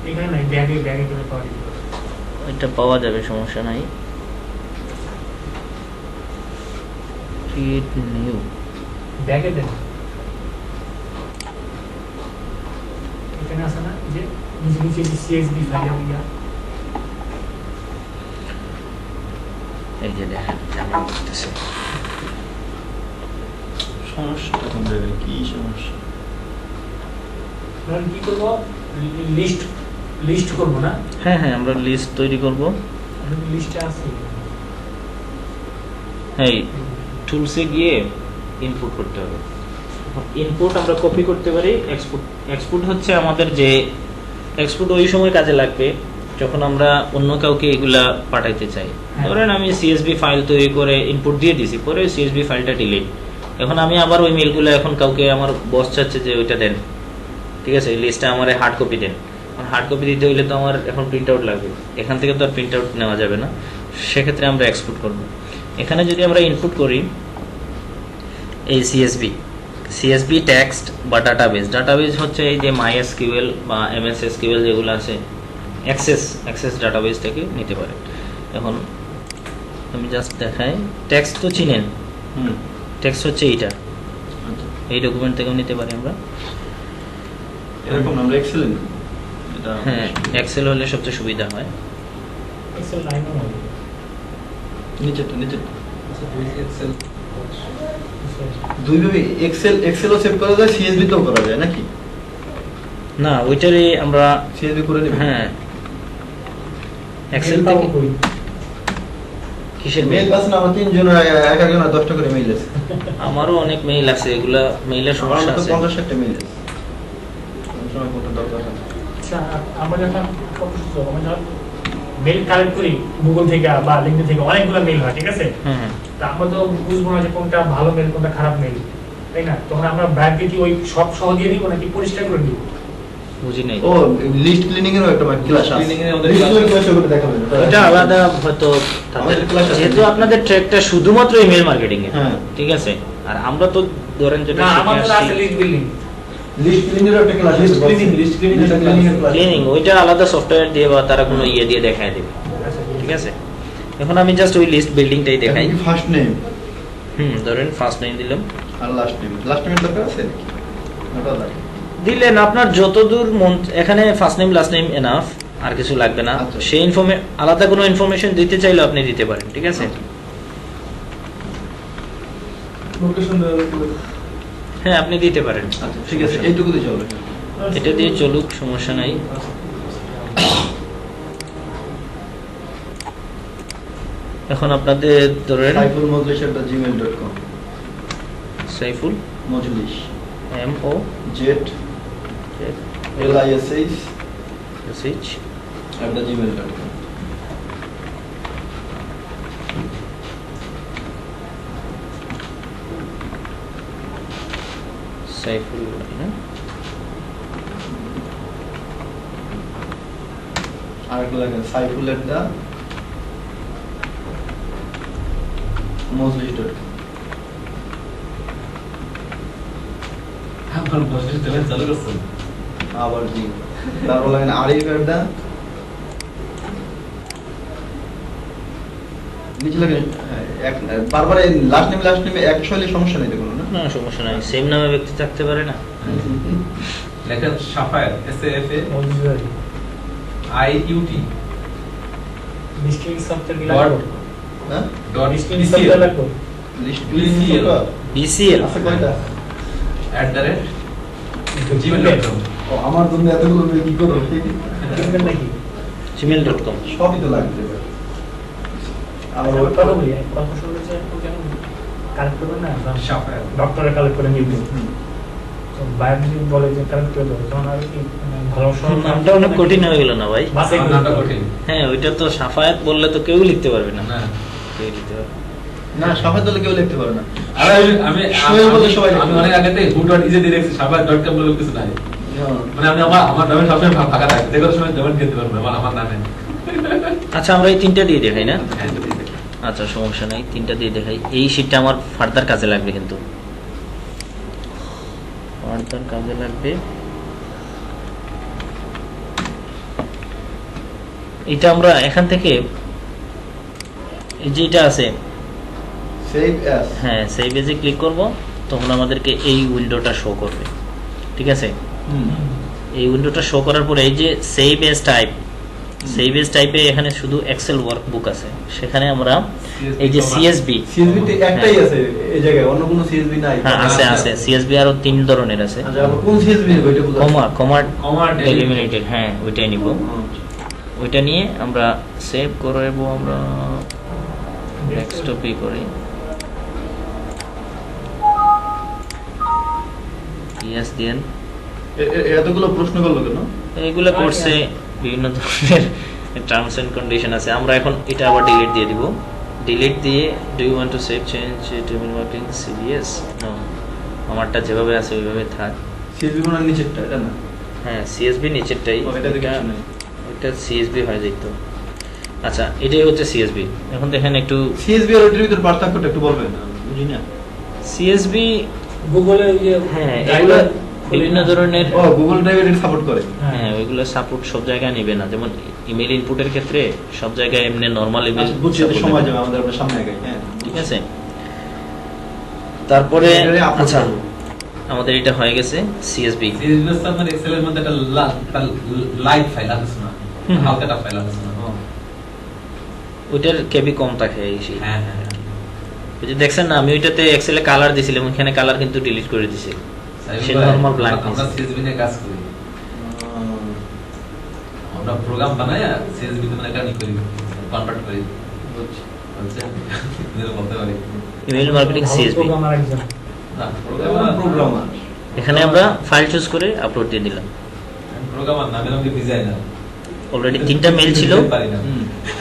D: এখানে নাই, ব্যাগে ব্যাগে করে পাওয়া যাবে।
A: ওইটা পাওয়া যাবে, সমস্যা নাই। ক্রিয়েট নিউ,
D: ব্যাগে দেন। এখানে আছে না যে নিচে নিচে সিএসবি ফাইল ইয়া
A: এই যে দেখেন জানা করতেছে।
C: সমস্যাটা কোন জায়গায়, কি সমস্যা?
D: আমরা কি করব, লিস্ট লিস্ট করব না,
A: হ্যাঁ হ্যাঁ, আমরা লিস্ট তৈরি করব।
D: লিস্টে আছে।
A: হ্যাঁ, টুলসে গিয়ে ইনপুট করতে হবে। ইনপুট আমরা কপি করতে পারি, এক্সপোর্ট হচ্ছে আমাদের যে এক্সপোর্ট ওই সময় কাজে লাগবে যখন আমরা অন্য কাউকে এগুলা পাঠাইতে চাই। ধরেন আমি সিএসবি ফাইল তৈরি করে ইনপুট দিয়ে দিছি, পরে সিএসবি ফাইলটা ডিলিট। এখন আমি আবার ওই মেলগুলো এখন কাউকে আমার বস চাচ্ছে যে ওইটা দেন, ঠিক আছে, লিস্টটা আমার হার্ড কপি দেন। হার্ড কপি দিতে হইলে তো আমার এখন প্রিন্ট আউট লাগবে, এখান থেকে তো আর প্রিন্ট আউট নেওয়া যাবে না, সেক্ষেত্রে আমরা এক্সপোর্ট করব। এখানে যদি আমরা ইনপুট করি এই সিএসবি টেক্সট বা ডাটাবেজ হচ্ছে এই যে MySQL বা MS SQL যেগুলো আছে, অ্যাক্সেস ডাটাবেজ থেকে নিতে পারে। এখন আমি জাস্ট দেখাই, টেক্সট তো চিনেন, টেক্সট হচ্ছে এইটা,
C: আচ্ছা,
A: এই ডকুমেন্ট থেকেও নিতে পারি আমরা।
C: এরকম না, আমরা এক্সেলেন্ট এটা
A: হ্যাঁ, এক্সেল হলে সবচেয়ে সুবিধা হয়।
D: এক্সেল লাইনও হবে।
C: নিচেরটা নিচেরটা
B: এক্সেল
C: দুইভাবে এক্সেলও সেভ করা যায়, সিএসবি তেও করা যায় নাকি?
A: না, ওইটারই আমরা
C: সিএসবি করে নেব।
A: হ্যাঁ এক্সেল
D: মেল
A: থেকে
D: পাবো কই?
A: কিসের
C: মেল
A: মেল?
C: পাস না, আমরা তিনজন এক একজন 10টা করে মেইল আছে।
A: আমারও অনেক মেইল আছে, এগুলা মেইলের
C: আমার
A: সমস্যা
C: তো
A: আছে।
C: 50-60টা মেইল আছে। কোন সময় কোনটা দরকার হয়।
D: আচ্ছা, আমরা যখন মেল কালেক্ট করি গুগল থেকে বা লিঙ্কডইন থেকে, অনেকগুলো মেল হয়, ঠিক আছে।
A: হুম,
D: তা আমরা তো বুঝবো না যে কোনটা ভালো মেল কোনটা খারাপ মেল, তাই না? তখন আমরা ব্র্যাকেটে কি ওই সব সহ দিয়ে দিব নাকি পরিষ্কার করে দিব?
A: বুঝি নাই।
C: ও লিস্ট ক্লিনিং এরও একটা ক্লাস আছে।
B: Cleaning এর আমাদের
C: লিস্ট
B: class
C: ক্লিনিং করে দেখাবেন।
A: এটা আলাদা হয়তো তাদের,
C: আমাদের class আছে।
A: যেহেতু আপনাদের ট্র্যাকটা শুধুমাত্র ইমেল মার্কেটিং এর,
C: হ্যাঁ।
A: ঠিক আছে, আর আমরা তো ধরেন যেটা
D: না, আমাদের আছে লিস্ট বিল্ডিং।
C: লিস্ট ক্লিনিং এরও একটা ক্লাস আছে।
B: List cleaning এর class।
A: ক্লিনিং, ওইটা আলাদা সফটওয়্যার দিয়ে বা তারা কোনো ইয়ে দিয়ে দেখায় দেবে, ঠিক আছে। এখন আমি জাস্ট ওই লিস্ট বিল্ডিংটাই দেখাই।
C: ফার্স্ট নেম
A: ধরেন ফার্স্ট নেম দিলাম,
C: আর লাস্ট নেম। লাস্ট নেমের দরকার আছে নাকি? ওটা লাগে।
A: দিলেন আপনার যতদূর মন, এখানে first name last name enough, আর কিছু লাগবে না।
C: আচ্ছা।
A: সেই আলাদা কোনো ইনফরমেশন দিতে চাইলে আপনি দিতে পারেন, ঠিক আছে।
C: লোকেশন
A: হ্যাঁ, আপনি দিতে পারেন।
C: আচ্ছা ঠিক আছে, এইটুকু দিয়ে চলবে।
A: এটা দিয়ে চলুক, সমস্যা নাই। এখন আপনাদের ধরেন
C: সাইফুল মজলিস@gmail.com
A: সাইফুল
C: মজলিস
A: MO
C: jet LISH
A: SH
C: @gmail.com
A: Saiful হ্যাঁ
C: আরেকটা দেখেন saiful@moslish.com
F: আমার বসে চ্যালেঞ্জ চালু করছেন।
C: আবার জি তারপর লাগেন arif@ নিচে লাগে এক বারবার এই লাস্ট নেমে এক শৈলী সমস্যা নেই দেখুন না
A: না সমস্যা নাই সেম নামে ব্যক্তি থাকতে পারে না
F: লেখেন সাফায়াত SAFA
D: মজুরি
F: IUT
D: লিস্টিং সফটওয়্যার কি
F: Dot.
D: লাগবে
C: হ্যাঁ
D: লিস্টিং
F: BCL
D: সফটওয়্যার লাগবে
C: লিস্ট
F: BCL
A: BCL
C: আছে কয়টা
F: @gmail.com
C: ও আমার জন্য এতগুলো মেল কি করব
D: কিনবেন নাকি
A: gmail.com
C: সবই তো লাগবে আমার
D: আমার কথা বলি কথা শুনলে যে কেন কালেক্ট করবেন না
F: সাফায়াত
D: ডক্টরে কালেক্ট করে নিব তো বায়োলজি বলে যে কালেক্ট করে দেবো তখন আর কি ভালো
A: নামটা অনেক কঠিন হয়ে গেল না ভাই
D: বাসে
F: আমার নামটা কঠিন।
A: হ্যাঁ ওইটা তো সাফায়াত বললে তো কেউ লিখতে পারবে না
F: না
A: কেউ লিখতে পারবে না।
C: না সবাই দলে কেউ লিখতে পারে না
F: আর আমি
C: সোহেল বলে সবাই
F: আমি অনেক আগে থেকে who.easy দেখছি সাফায়াত.com বলে কিছু নাই মানে আমি আমার ডোমেন সবসময় ফাঁকা থাকে যে কোনো সময় ডোমেন কিনতে পারবো আমার নামে
A: আচ্ছা আমরা এই তিনটা দিয়ে দেখাই না
F: হ্যাঁ,
A: আচ্ছা সমস্যা নাই তিনটা দিয়ে দেখাই এই শীটটা আমার ফার্দার কাজে লাগবে কিন্তু ফার্দার কাজে লাগবে এটা আমরা এখান থেকে এই যেটা আছে
C: সেভ অ্যাজ
A: হ্যাঁ সেভ এজে ক্লিক করব তখন আমাদেরকে এই উইন্ডোটা শো করবে ঠিক আছে এই উইন্ডোটা শো করার পরে এই যে সেভ এজ টাইপে এখানে শুধু এক্সেল ওয়ার্কবুক আছে সেখানে আমরা এই যে সিএসবি
C: সিএসবি তে একটাই আছে এই জায়গায় অন্য কোনো সিএসবি নাই
A: হ্যাঁ আছে সিএসবি আরো 3 ধরনের আছে
C: আচ্ছা আমরা কোন সিএসবি নেব এটা বুঝা
A: কমা
F: Comma
A: ডেলিমিনেটেড হ্যাঁ ওইটাই নিব ওইটা নিয়ে আমরা সেভ করব আমরা ডেস্কটপে করি ইয়েস দেন
C: এতগুলো প্রশ্ন করলো কেন
A: এইগুলো করছে বিভিন্ন ধরনের টার্মস এন্ড কন্ডিশন আছে আমরা এখন এটা আবার ডিলিট দিয়ে দিব ডিলিট দিয়ে do you want to save change table working CBS no আমারটা যেভাবে আছে ওইভাবে থাক
C: সিএসবি কোন নিচেরটা এটা না
A: হ্যাঁ সিএসবি নিচেরটাই
C: ও, এটা দেখে কিছু নাই।
A: ওইটা সিএসবি হয়ে যেত আচ্ছা এটাই হচ্ছে সিএসবি এখন দেখেন একটু
C: সিএসবি আর ওটার ভিতর পার্থক্যটা একটু বলবেন বুঝি না
A: সিএসবি
D: গুগলে ইয়ে
A: হ্যাঁ এগুলো বিভিন্ন ধরনের
C: ও গুগল ড্রাইভ এটা সাপোর্ট করে
A: হ্যাঁ ওইগুলো সাপোর্ট সব জায়গায় নেবে না যেমন ইমেল ইনপুটের ক্ষেত্রে সব জায়গায় এমনি নরমাল ইমেল
C: আচ্ছা, বুঝছি এটা সময় যাবে আমাদের আমরা সামনে আগাই হ্যাঁ
A: ঠিক আছে তারপরে
C: এটারে upload
A: আচ্ছা
C: করবো।
A: আমাদের এটা হয়ে গেছে সিএসবি
F: সিরিজ মানে এক্সেলের মধ্যে একটা লাইট ফাইল আছে না
A: হুম।
F: হালকাটা ফাইল আছে না
A: ওইটার কেবি কম থাকে এই সেই
F: হ্যাঁ হ্যাঁ
A: ওই যে দেখছেন না আমি ওইটাতে এক্সেলে কালার দিছিলাম ওখানে কালার কিন্তু ডিলিট করে দিছি সে নরমাল ব্ল্যাঙ্ক
F: আমরা সিএসবি নিয়ে কাজ করি আমরা প্রোগ্রাম বানাই সিএসবি তে মানে একটা করি কনভার্ট করি বুঝছেন এর বলতে পারি
A: ইমেল মার্কেটিং সিএসবি
D: প্রোগ্রামার একজন
F: না
C: প্রোগ্রামার
A: এখানে আমরা ফাইল চুজ করে আপলোড দিয়ে দিলাম
F: প্রোগ্রামার নামে আমি ডিজাইনার
A: অলরেডি 3টা মেল ছিল
F: পারি না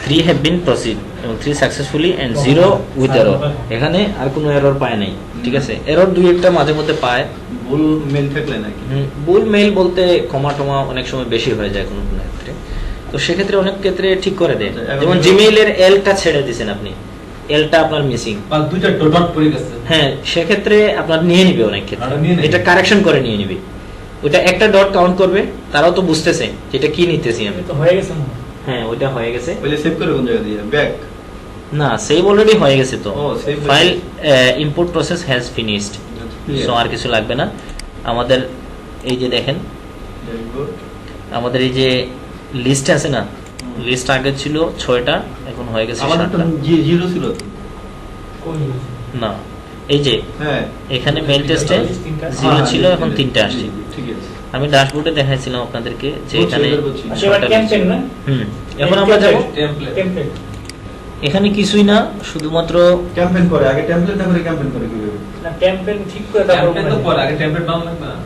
A: 3 হ্যাভ বিন প্রসিড এবং 3 সাকসেসফুলি এন্ড 0 উইথ এরর এখানে আর কোনো এরর পায় নাই ঠিক আছে এরর দুই একটা মাঝে মধ্যে পায়
C: ভুল মেল থাকলে নাকি
A: ভুল মেল বলতে কমা টমা অনেক সময় বেশি হয়ে যায় কোনো কোনো ক্ষেত্রে তো সেক্ষেত্রে অনেক ক্ষেত্রে ঠিক করে দেয়
C: এখন
A: যেমন জিমেইলের এলটা ছেড়ে দিয়েছেন আপনি এলটা আপনার মিসিং
F: বা দুইটা ডট পড়ে গেছে
A: হ্যাঁ সেক্ষেত্রে আপনার নিয়ে নিবে অনেক ক্ষেত্রে
F: আর নিয়ে নেবে।
A: এটা কারেকশন করে নিয়ে নিবে ওটা একটা ডট কাউন্ট করবে তারাও তো বুঝতেছে যে এটা কি নিতেছি আমি
D: তো হয়ে গেছে না
A: হ্যাঁ ওইটা হয়ে গেছে
C: পহলে সেভ করে কোন জায়গা দিয়ে ব্যাক
A: না সেভ অলরেডি হয়ে গেছে তো
C: ও, save হয়ে
A: ফাইল
C: গেছে।
A: Import process has finished so আর কিছু লাগবে না আমাদের এই যে দেখেন আমাদের এই যে লিস্ট আছে না লিস্ট আগে ছিল 6টা এখন হয়ে গেছে
C: আমাদের তো
A: 7টা
C: জিরো ছিল তো
D: কোন
A: না এই যে
C: হ্যাঁ
A: এখানে মেল টেস্টে জিরো ছিল এখন 3টা আসছে
C: ঠিক আছে
A: আমি ড্যাশবোর্ডে দেখাইছিলাম আপনাদেরকে যে
C: বুঝছি,
A: এখানে
C: এবার বুঝছি।
D: আচ্ছা এবার ক্যাম্পেইন না
A: হুম এখন আমরা যাব
F: টেমপ্লেট
D: টেমপ্লেট
A: এখানে কিছুই না, শুধুমাত্র
C: ক্যাম্পেইন করে আগে টেমপ্লেট না করে ক্যাম্পেইন করে কিভাবে?
D: না ক্যাম্পেইন ঠিক করে তারপর
F: ক্যাম্পেইন তো পরে, আগে টেমপ্লেট বানানো লাগবে না?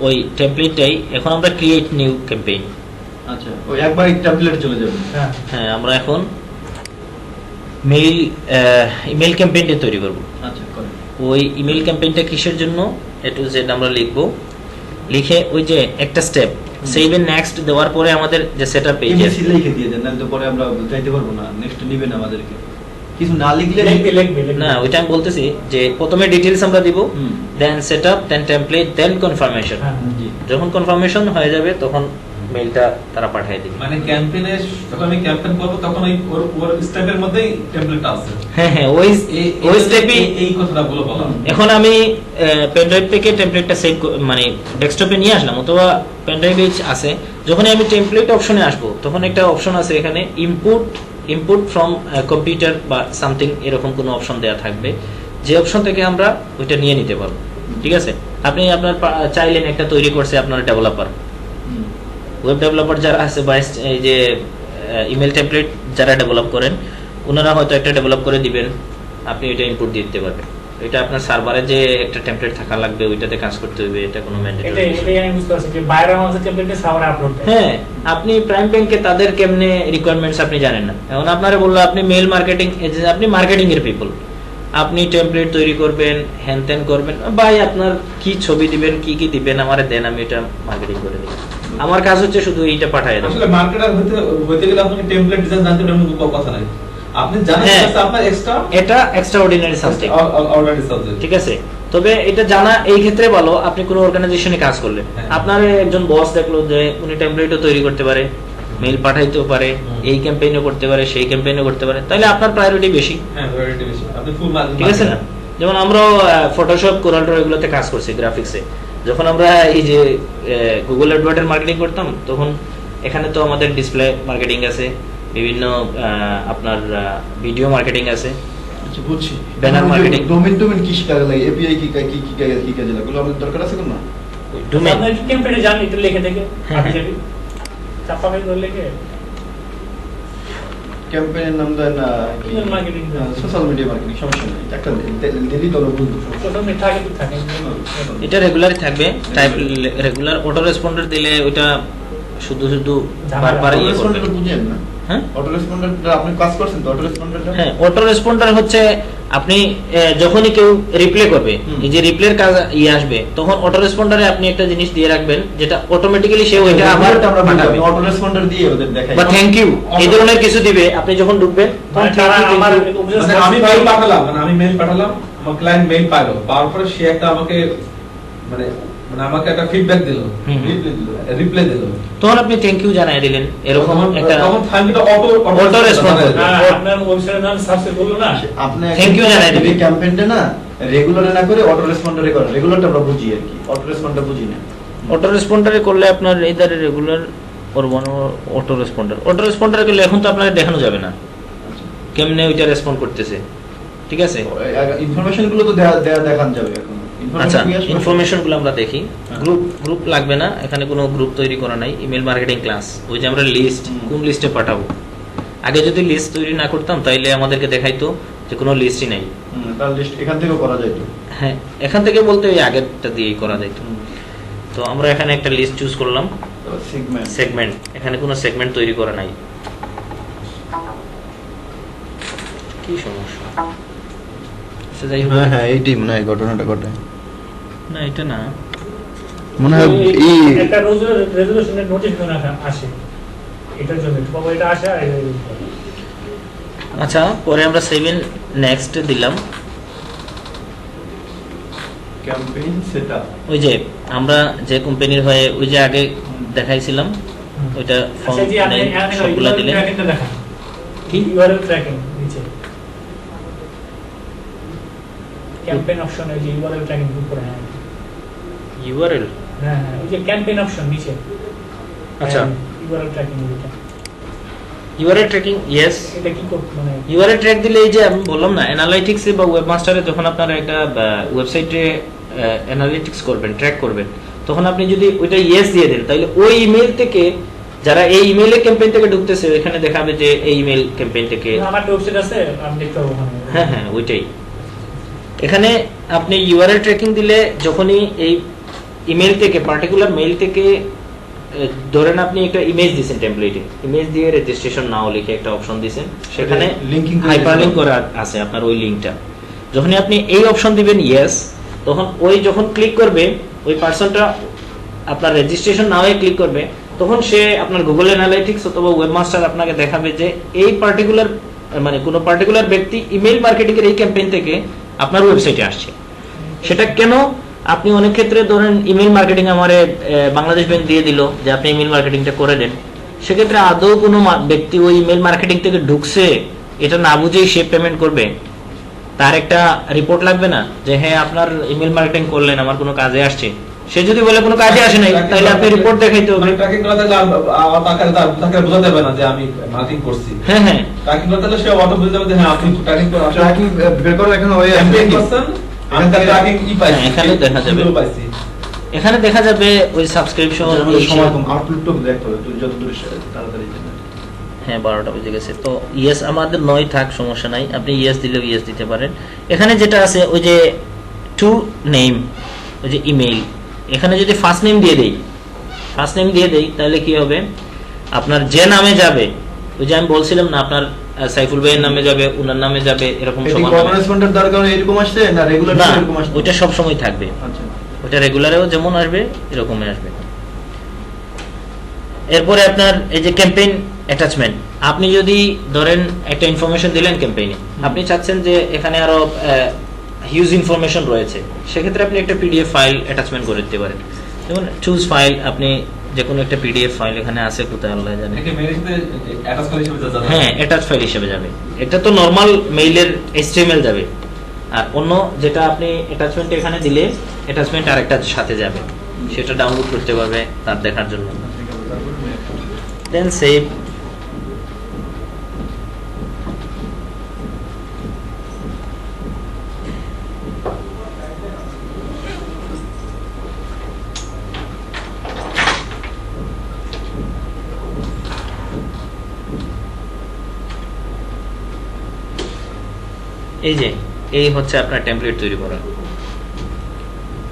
A: ওই টেমপ্লেটটাই এখন আমরা ক্রিয়েট নিউ ক্যাম্পেইন।
C: আচ্ছা, ওই একবার টেমপ্লেট চলে যাবে।
D: হ্যাঁ
A: হ্যাঁ, আমরা এখন মেইল ইমেল ক্যাম্পেইনটা তৈরি করব।
C: আচ্ছা, করে।
A: ওই ইমেল ক্যাম্পেইনটা কিসের জন্য A to Z আমরা লিখবো, লিখে ওই যে একটা স্টেপ সেভ এন্ড নেক্সট দেওয়ার পরে আমাদের যে সেটআপ পেজ
C: এমএসি লিখে দিয়ে দেন, নাহলে তো পরে আমরা যাইতে পারবো না, নেক্সট নিবে না আমাদেরকে। কিছু না লিখলে
D: লিখবে
A: না, ওইটা আমি বলতেছি যে প্রথমে ডিটেইলস আমরা দিব,
C: হুম।
A: দেন সেটআপ, দেন টেমপ্লেট, দেন কনফার্মেশন।
D: হ্যাঁ
C: জি।
A: যখন কনফার্মেশন হয়ে যাবে তখন মেইলটা তারা পাঠিয়ে দিবে।
F: মানে ক্যাম্পেইনে যখন আমি ক্যাম্পেইন করব তখন ওর স্টেপের মধ্যেই টেমপ্লেটটা আছে।
A: হ্যাঁ হ্যাঁ, ওই স্টেপই।
F: এই কথাটা বলে বললাম।
A: এখন আমি পেন ড্রাইভ থেকে টেমপ্লেটটা সেভ মানে ডেস্কটপে নিয়ে আসলাম, অথবা পেন ড্রাইভে আছে। যখন আমি টেমপ্লেট অপশনে আসবো তখন একটা অপশন আছে এখানে ইনপুট ফ্রম কম্পিউটার বা সামথিং, এরকম কোনো অপশন দেওয়া থাকবে, যে অপশন থেকে আমরা ওইটা নিয়ে নিতে পারবো। ঠিক আছে, আপনি আপনার চাইলেন একটা তৈরি করছে আপনার ডেভেলপার,
C: হুম।
A: ওয়েব ডেভেলপার যারা আছে বা এই যে ইমেল টেমপ্লেট যারা ডেভেলপ করেন, ওনারা হয়তো একটা ডেভেলপ করে দিবেন, আপনি এটা ইনপুট দিয়ে দিতে পারবেন। এটা আপনার সার্ভারে যে একটা টেমপ্লেট থাকা লাগবে, ওইটাতে কাজ করতে হবে, এটা কোনো ম্যান্ডেটরি।
D: এটাই আমি বুঝতে পারছি যে বাইরে আমাদের টেমপ্লেটে সার্ভারে আপলোড দেয়।
A: হ্যাঁ, আপনি প্রাইম ব্যাংকে তাদের কেমনে রিকোয়ারমেন্টস আপনি জানেন না। এখন আপনারা বললো আপনি মেল মার্কেটিং, আপনি মার্কেটিং এর পিপল, আপনি টেমপ্লেট তৈরি করবেন, হ্যান ত্যান করবেন, ভাই আপনার কি ছবি দিবেন, কি কি দিবেন আমারে দেন, আমি এটা মার্কেটিং করে দিই। আমার কাজ হচ্ছে শুধু এইটা পাঠিয়ে দেবো।
F: আসলে মার্কেটার হইতে গেলে আপনাকে টেমপ্লেট ডিজাইন জানতে হবে, এমন কোনো কথা নাই। আপনি জানেন
A: হ্যাঁ।
F: যে আপনার এক্সট্রা
A: এটা extra ordinary subject,
F: already subject.
A: ঠিক আছে। তবে এটা জানা এই ক্ষেত্রে ভালো, আপনি কোনো অর্গানাইজেশনে কাজ করলেন,
F: হ্যাঁ।
A: আপনার একজন বস দেখলো যে উনি টেমপ্লেটও তৈরি করতে পারে, মেইল পাঠাইতেও পারে, এই ক্যাম্পেইনও করতে পারে, সেই ক্যাম্পেইনও করতে পারে, তাহলে আপনার প্রায়োরিটি বেশি।
F: হ্যাঁ, ভ্যারাইটি বেশি। আপনি ফুল
A: ঠিক আছে না? যেমন আমরা ফটোশপ, কোরাল ড্র এগুলোতে কাজ করছি, গ্রাফিক্সে। যখন আমরা এই যে গুগল অ্যাডওয়ার্ডের মার্কেটিং করতাম, তখন এখানে তো আমাদের ডিসপ্লে মার্কেটিং আছে, বিভিন্ন আপনার ভিডিও মার্কেটিং আছে।
C: আচ্ছা, বুঝছি।
A: Banner marketing।
C: ডোমেইন কি শিখা লাগে, এপিআই কি কাজে লাগে, ওগুলো আমাদের দরকার আছে কোন না?
A: ডোমেইন
D: আপনার কি টেমপ্লেটে জানেন এটা লিখে থেকে
A: হ্যাঁ,
D: আপনি যদি চাপা মেল করে লিখে
C: ক্যাম্পেইনের নাম দেন
D: Email marketing দেন।
C: সোশ্যাল মিডিয়া মার্কেটিং, সমস্যা নেই। একটা দিলি তো আমরা বুঝবো।
D: প্রথমে থাকে তো থাকে
A: এটা রেগুলারই থাকবে, টাইপ রেগুলার। অটো রেসপন্ডার দিলে ওইটা শুধু বারবার ইয়ে করবে।
C: অটো বুঝেন না?
A: হ্যাঁ
C: অটো রেসপন্ডারটা আপনি কাজ করছেন তো, অটো রেসপন্ডারটা?
A: হ্যাঁ, অটো রেসপন্ডার হচ্ছে আপনি যখনই কেউ রিপ্লে করবে,
C: হুম।
A: এই যে রিপ্লের কাজ আসবে, তখন অটো রেসপন্ডারে আপনি একটা জিনিস দিয়ে রাখবেন, যেটা অটোমেটিক্যালি সে ওইটা আবার
C: আমরা
A: পাঠাবে,
C: অটো রেসপন্ডার দিয়ে ওদের দেখাই।
A: বা থ্যাংক ইউ এই ধরনের কিছু দিবে। আপনি যখন ঢুকবেন তখন
D: মানে তারা
A: thank you,
D: আমার
A: thank you।
F: মানে আমি মেইল পাঠালাম, আমার ক্লায়েন্ট মেইল পাইলো, পাওয়ার পরে সে একটা আমাকে মানে আমাকে একটা ফিডব্যাক দিল,
A: হুম।
F: রিপ্লাই দিল।
A: তখন আপনি থ্যাংক ইউ জানাই দিলেন, এরকম একটা
F: তখন থ্যাঙ্কটা
A: Auto response করবে।
D: হ্যাঁ, আপনার ওয়েবসাইটে নাম সাবস্ক্রাইব করলো না
C: আপনি
A: Thank you জানাই দিবেন।
C: ক্যাম্পেইনটা না রেগুলারে না করে অটো রেসপন্ডারে করেন। রেগুলারটা আমরা বুঝি আর কি, অটো রেসপন্ডার বুঝি না।
A: অটো রেসপন্ডারে করলে আপনার এইদারে রেগুলার ওর অটো রেসপন্ডার করলে এখন তো আপনাকে দেখানো যাবে না কেমনে ওইটা রেসপন্ড করতেছে। ঠিক আছে,
C: ইনফরমেশন গুলো তো দেখান যাবে এখন।
A: আচ্ছা, ইনফরমেশন গুলো আমরা দেখি। গ্রুপ লাগবে না, এখানে কোনো গ্রুপ তৈরি করা নাই। ইমেল মার্কেটিং ক্লাস, ওই যে আমরা লিস্ট, কোন লিস্টে পাঠাবো। আগে যদি লিস্ট তৈরি না করতাম তাইলে আমাদেরকে দেখাইতো যে কোনো লিস্টই নাই।
C: তার লিস্ট এখান থেকেও করা যায় তো।
A: হ্যাঁ, এখান থেকে বলতে ওই আগেরটা দিয়েই করা যেত। তো আমরা এখানে একটা লিস্ট চুজ করলাম, সেগমেন্ট। এখানে কোনো সেগমেন্ট তৈরি করা নাই। কি সমস্যা? আচ্ছা, যাই হোক।
C: হ্যাঁ, এইটাই মনে হয় ঘটনাটা ঘটে।
A: না, এটা না,
C: মনে হয়
D: একটা রেজুলেশনের নোটিফিকেশন আসে এটার জন্য, বাবা এটা আসে আর
A: আচ্ছা। পরে আমরা 7 নেক্সট দিলাম।
C: ক্যাম্পেইন সেটআপ,
A: ওই যে আমরা যে কোম্পানির হয়ে ওই যে আগে দেখাইছিলাম, ওইটা ফর্ম
D: আচ্ছা জি, আপনি এখানে
A: সবগুলা দিলেন।
D: ট্র্যাকিংটা দেখান
A: কি
D: ইউআরএল ট্র্যাকিং নিচে ক্যাম্পেইন অপশনে যে ইউআরএল ট্র্যাকিং উপরে। হ্যাঁ
A: ইউআরএল,
D: হ্যাঁ, ওই যে ক্যাম্পেইন অপশন নিচে।
A: আচ্ছা,
D: ইউআরএল ট্র্যাকিং এটা
A: ইউআরএল ট্র্যাকিং, ইয়েস।
D: এটা কি করতে মানে
A: ইউআরএল ট্র্যাক দিলে এই যে আমি বললাম না, অ্যানালাইটিক্সে বা ওয়েবমাস্টারে যখন আপনারা একটা ওয়েবসাইটে অ্যানালিটিক্স করবেন, ট্র্যাক করবেন, তখন আপনি যদি ওইটা ইয়েস দিয়ে দেন, তাহলে ওই ইমেল থেকে যারা এই ইমেইলে ক্যাম্পেইন থেকে ঢুকতেছে এখানে দেখাবে যে এই ইমেইল ক্যাম্পেইন থেকে।
D: আমার ওয়েবসাইট আছে, আমি দেখতে পারবো ওখানে।
A: হ্যাঁ হ্যাঁ ওইটাই। এখানে আপনি ইউআরএল ট্র্যাকিং দিলে যখনই এই ইমেল থেকে পার্টিকুলার মেইল থেকে ধরেন আপনি একটা ইমেজ দিয়েছেন টেমপ্লেটে, ইমেজ দিয়ে রেজিস্ট্রেশন নাও লিখে একটা অপশন দিয়েছেন, সেখানে
C: লিংকিং
A: হাইপারলিংক করা আছে আপনার ওই লিংকটা। যখনই আপনি এই অপশন দিবেন ইয়েস, তখন ওই যখন ক্লিক করবে ওই পার্সনটা আপনার রেজিস্ট্রেশন নাওয়ে ক্লিক করবে, তখন সে আপনার গুগল অ্যানালাইটিক্স অথবা ওয়েবমাস্টার আপনাকে দেখাবে যে এই পার্টিকুলার মানে কোনো পার্টিকুলার ব্যক্তি ইমেল মার্কেটিং এর এই ক্যাম্পেইন থেকে আপনার ওয়েবসাইটে আসছে। সেটা কেন? আপনি অনেক ক্ষেত্রে ধরেন ইমেল মার্কেটিং আমারে বাংলাদেশ ব্যাংক দিয়ে দিল যে আপনি ইমেল মার্কেটিংটা করে দেন, সেক্ষেত্রে আদৌ কোনো ব্যক্তি ওই ইমেল মার্কেটিং থেকে ঢুকছে এটা না বুঝেই সে পেমেন্ট করবে? তার একটা রিপোর্ট লাগবে না যে হ্যাঁ আপনার ইমেল মার্কেটিং করলেন আমার কোনো কাজে আসছে? সে যদি বলে কোনো কাজে আসে নাই, তাহলে আপনি রিপোর্ট দেখাইতে হবে।
F: ট্র্যাকিং করা থাকলে তাকে বোঝাতে হবে না যে আমি মার্কেটিং করছি।
A: হ্যাঁ হ্যাঁ
F: ট্র্যাকিং করতে হলে সে অটো বুঝতে হবে যে হ্যাঁ আপনি ট্র্যাকিং করে আসলে
C: ট্র্যাকিং বের করার এখন ওই
F: ক্যাম্পেইন করছেন, আমি তার ট্র্যাকিং কি পাইছি
A: এখানে দেখা যাবে।
F: পাইছি
A: এখানে দেখা যাবে ওই সাবস্ক্রিপশন
C: সময় কম, আউটলুকটা দেখতে হবে তুই যত দূরে তাড়াতাড়ি যেতে।
A: হ্যাঁ 12টা বেজে গেছে। তো ইয়েস আমাদের 9 থাক, সমস্যা নাই, আপনি ইয়েস দিলেও ইয়েস দিতে পারেন। এখানে যেটা আছে ওই যে টু নেম, ওই যে ইমেইল, এখানে যদি ফার্স্ট নেম দিয়ে দেই, ফার্স্ট নেম দিয়ে দেই তাহলে কি হবে, আপনার যে নামে যাবে, ওই যে আমি বলছিলাম না আপনার সাইফুল ভাইয়ের নামে যাবে, উনার নামে যাবে, এরকম
C: এটি
A: সমান
C: করেসপন্ডেন্ট দরকার এরকম আসছে না রেগুলার
A: না,
C: এরকম আসছে?
A: ওইটা সব সময় থাকবে,
C: আচ্ছা
A: ওটা রেগুলারেও যেমন আসবে এরকমই আসবে। এরপরে আপনার এই যে ক্যাম্পেইন অ্যাটাচমেন্ট, আপনি যদি ধরেন একটা ইনফরমেশন দিলেন ক্যাম্পেইনে, আপনি চাচ্ছেন যে এখানে আরো হিউজ ইনফরমেশন রয়েছে, সেক্ষেত্রে আপনি একটা পিডিএফ ফাইল অ্যাটাচমেন্ট করে দিতে পারেন। যেমন চুজ ফাইল, আপনি যে কোনো একটা পিডিএফ ফাইল এখানে আছে কোথায় আল্লাহ জানে,
F: একে মেইলের সাথে অ্যাটাচ করে হিসেবে যাবে।
A: হ্যাঁ অ্যাটাচ ফাইল হিসেবে যাবে। এটা তো নরমাল মেইলের HTML যাবে, আর অন্য যেটা আপনি অ্যাটাচমেন্ট এখানে দিলে অ্যাটাচমেন্ট আরেকটার সাথে যাবে, সেটা ডাউনলোড করতে পারবে তার দেখার জন্য। দেন সেভ। এই যে এই হচ্ছে আপনার টেমপ্লেট তৈরি করা,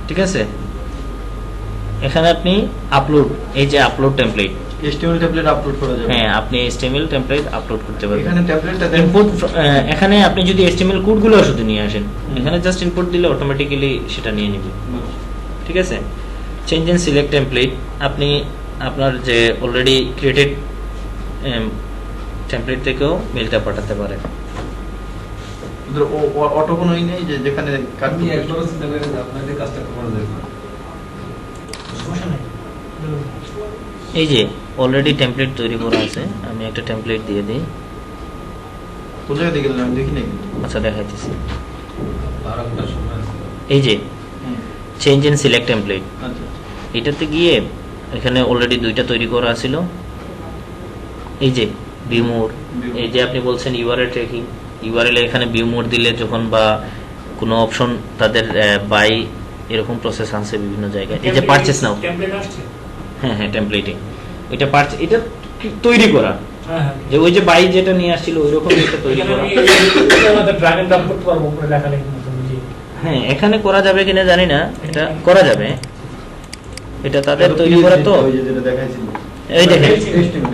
A: ঠিক আছে। এখানে আপনি আপলোড, এই যে upload template,
C: HTML template upload করা যাবে।
A: হ্যাঁ আপনি HTML টেমপ্লেট আপলোড করতে পারবেন।
C: এখানে টেমপ্লেটটা
A: ইনপুট, এখানে আপনি যদি HTML কোডগুলো শুধু নিয়ে আসেন, এখানে জাস্ট ইনপুট দিলে অটোমেটিক্যালি সেটা নিয়ে নেবে, ঠিক আছে। চেঞ্জ এন্ড সিলেক্ট টেমপ্লেট, আপনি আপনার যে অলরেডি ক্রিয়েটেড টেমপ্লেট থেকেও মেলটা পাঠাতে পারেন।
C: ওদের অটো কোনোই নেই যে যেখানে কাট
F: আপনি একবারও চিন্তা করেন যে আপনাদের কাজটা করা যাবে না।
D: সমস্যা নাই।
A: এই যে অলরেডি টেমপ্লেট তৈরি করা আছে, আমি একটা টেমপ্লেট দিয়ে দিই।
C: কোন জায়গায় দিয়ে গেলেন আমি দেখি নাই।
A: আচ্ছা দেখাইতেছি,
F: 12 ঘন্টা সময় আছে।
A: এই যে চেঞ্জ এন্ড সিলেক্ট টেমপ্লেট,
C: আচ্ছা
A: এটাতে গিয়ে এখানে অলরেডি দুইটা তৈরি করা ছিল। এই যে ভিউ মোড, এই যে আপনি বলছেন ইউআরএল ট্র্যাকিং, ইউআরএল এখানে ভিউ মোড দিলে যখন বা কোনো অপশন তাদের বাই এরকম প্রসেস আছে বিভিন্ন জায়গায়, এই যে পারচেজ নাও,
D: টেমপ্লেট আসছে।
A: হ্যাঁ হ্যাঁ টেমপ্লেটিং, এটা এটা তৈরি করা,
D: হ্যাঁ হ্যাঁ।
A: যে ওই যে বাই যেটা নিয়ে আসছিল ওইরকম একটা তৈরি করা।
D: ড্রাগ এন্ড ড্রপ করতে পারবো উপরে লেখালেখির মতো বুঝিয়ে।
A: হ্যাঁ এখানে করা যাবে কিনা জানি না, এটা করা যাবে, এটা তাদের তৈরি করা। তো
C: ওই যে যেটা দেখাইছিল
A: এই দেখেন,
C: HTML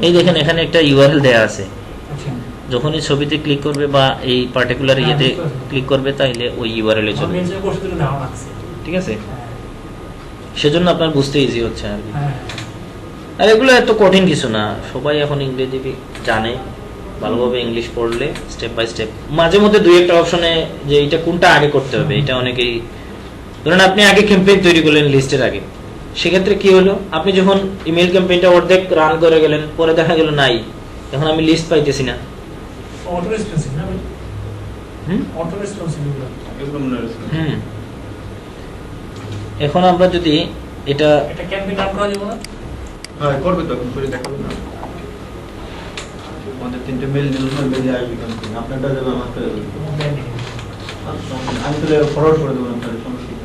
A: এই দেখেন এখানে একটা ইউআরএল দেয়া আছে,
D: আচ্ছা।
A: যখনই ছবিতে ক্লিক করবে বা এই পার্টিকুলার ইয়েতে ক্লিক করবে তাইলে ওই ইউআরএল এ চলে যাবে,
D: আমি যে বসে নাও লাগছে।
A: ঠিক আছে। সেজন্য আপনার বুঝতে ইজি হচ্ছে আর কি।
D: হ্যাঁ।
A: আর এগুলো এত কঠিন কিছু না, সবাই এখন ইংরেজি জানে, ভালোভাবে ইংলিশ পড়লে স্টেপ বাই স্টেপ। মাঝে মধ্যে দুই একটা অপশনে যে এটা কোনটা আগে করতে হবে, এটা অনেকেই, ধরেন আপনি আগে ক্যাম্পেইন তৈরি করলেন লিস্টের আগে, সেক্ষেত্রে কি হলো, আপনি যখন ইমেল ক্যাম্পেইনটা অর্ধেক রান করে গেলেন, পরে দেখা গেল নাই, এখন আমি লিস্ট পাইতেছি না।
D: অটো রেসপন্সিভ না ভাই?
A: হুম
D: অটো রেসপন্সিভ
C: এগুলো মনে রাখছি।
A: হুম এখন আমরা যদি এটা
D: এটা ক্যাম্পেইন রান করা যাবে না?
C: হ্যাঁ করবে তো, এখন করে দেখাবে না। আমাদের 3টে মেল দিল, মেল দিয়ে আসবে কিন্তু আপনারটা যাবে আমারটা যাবে। আমি তাহলে ফরওয়ার্ড করে দেবো আপনাদের সমস্যা নেই।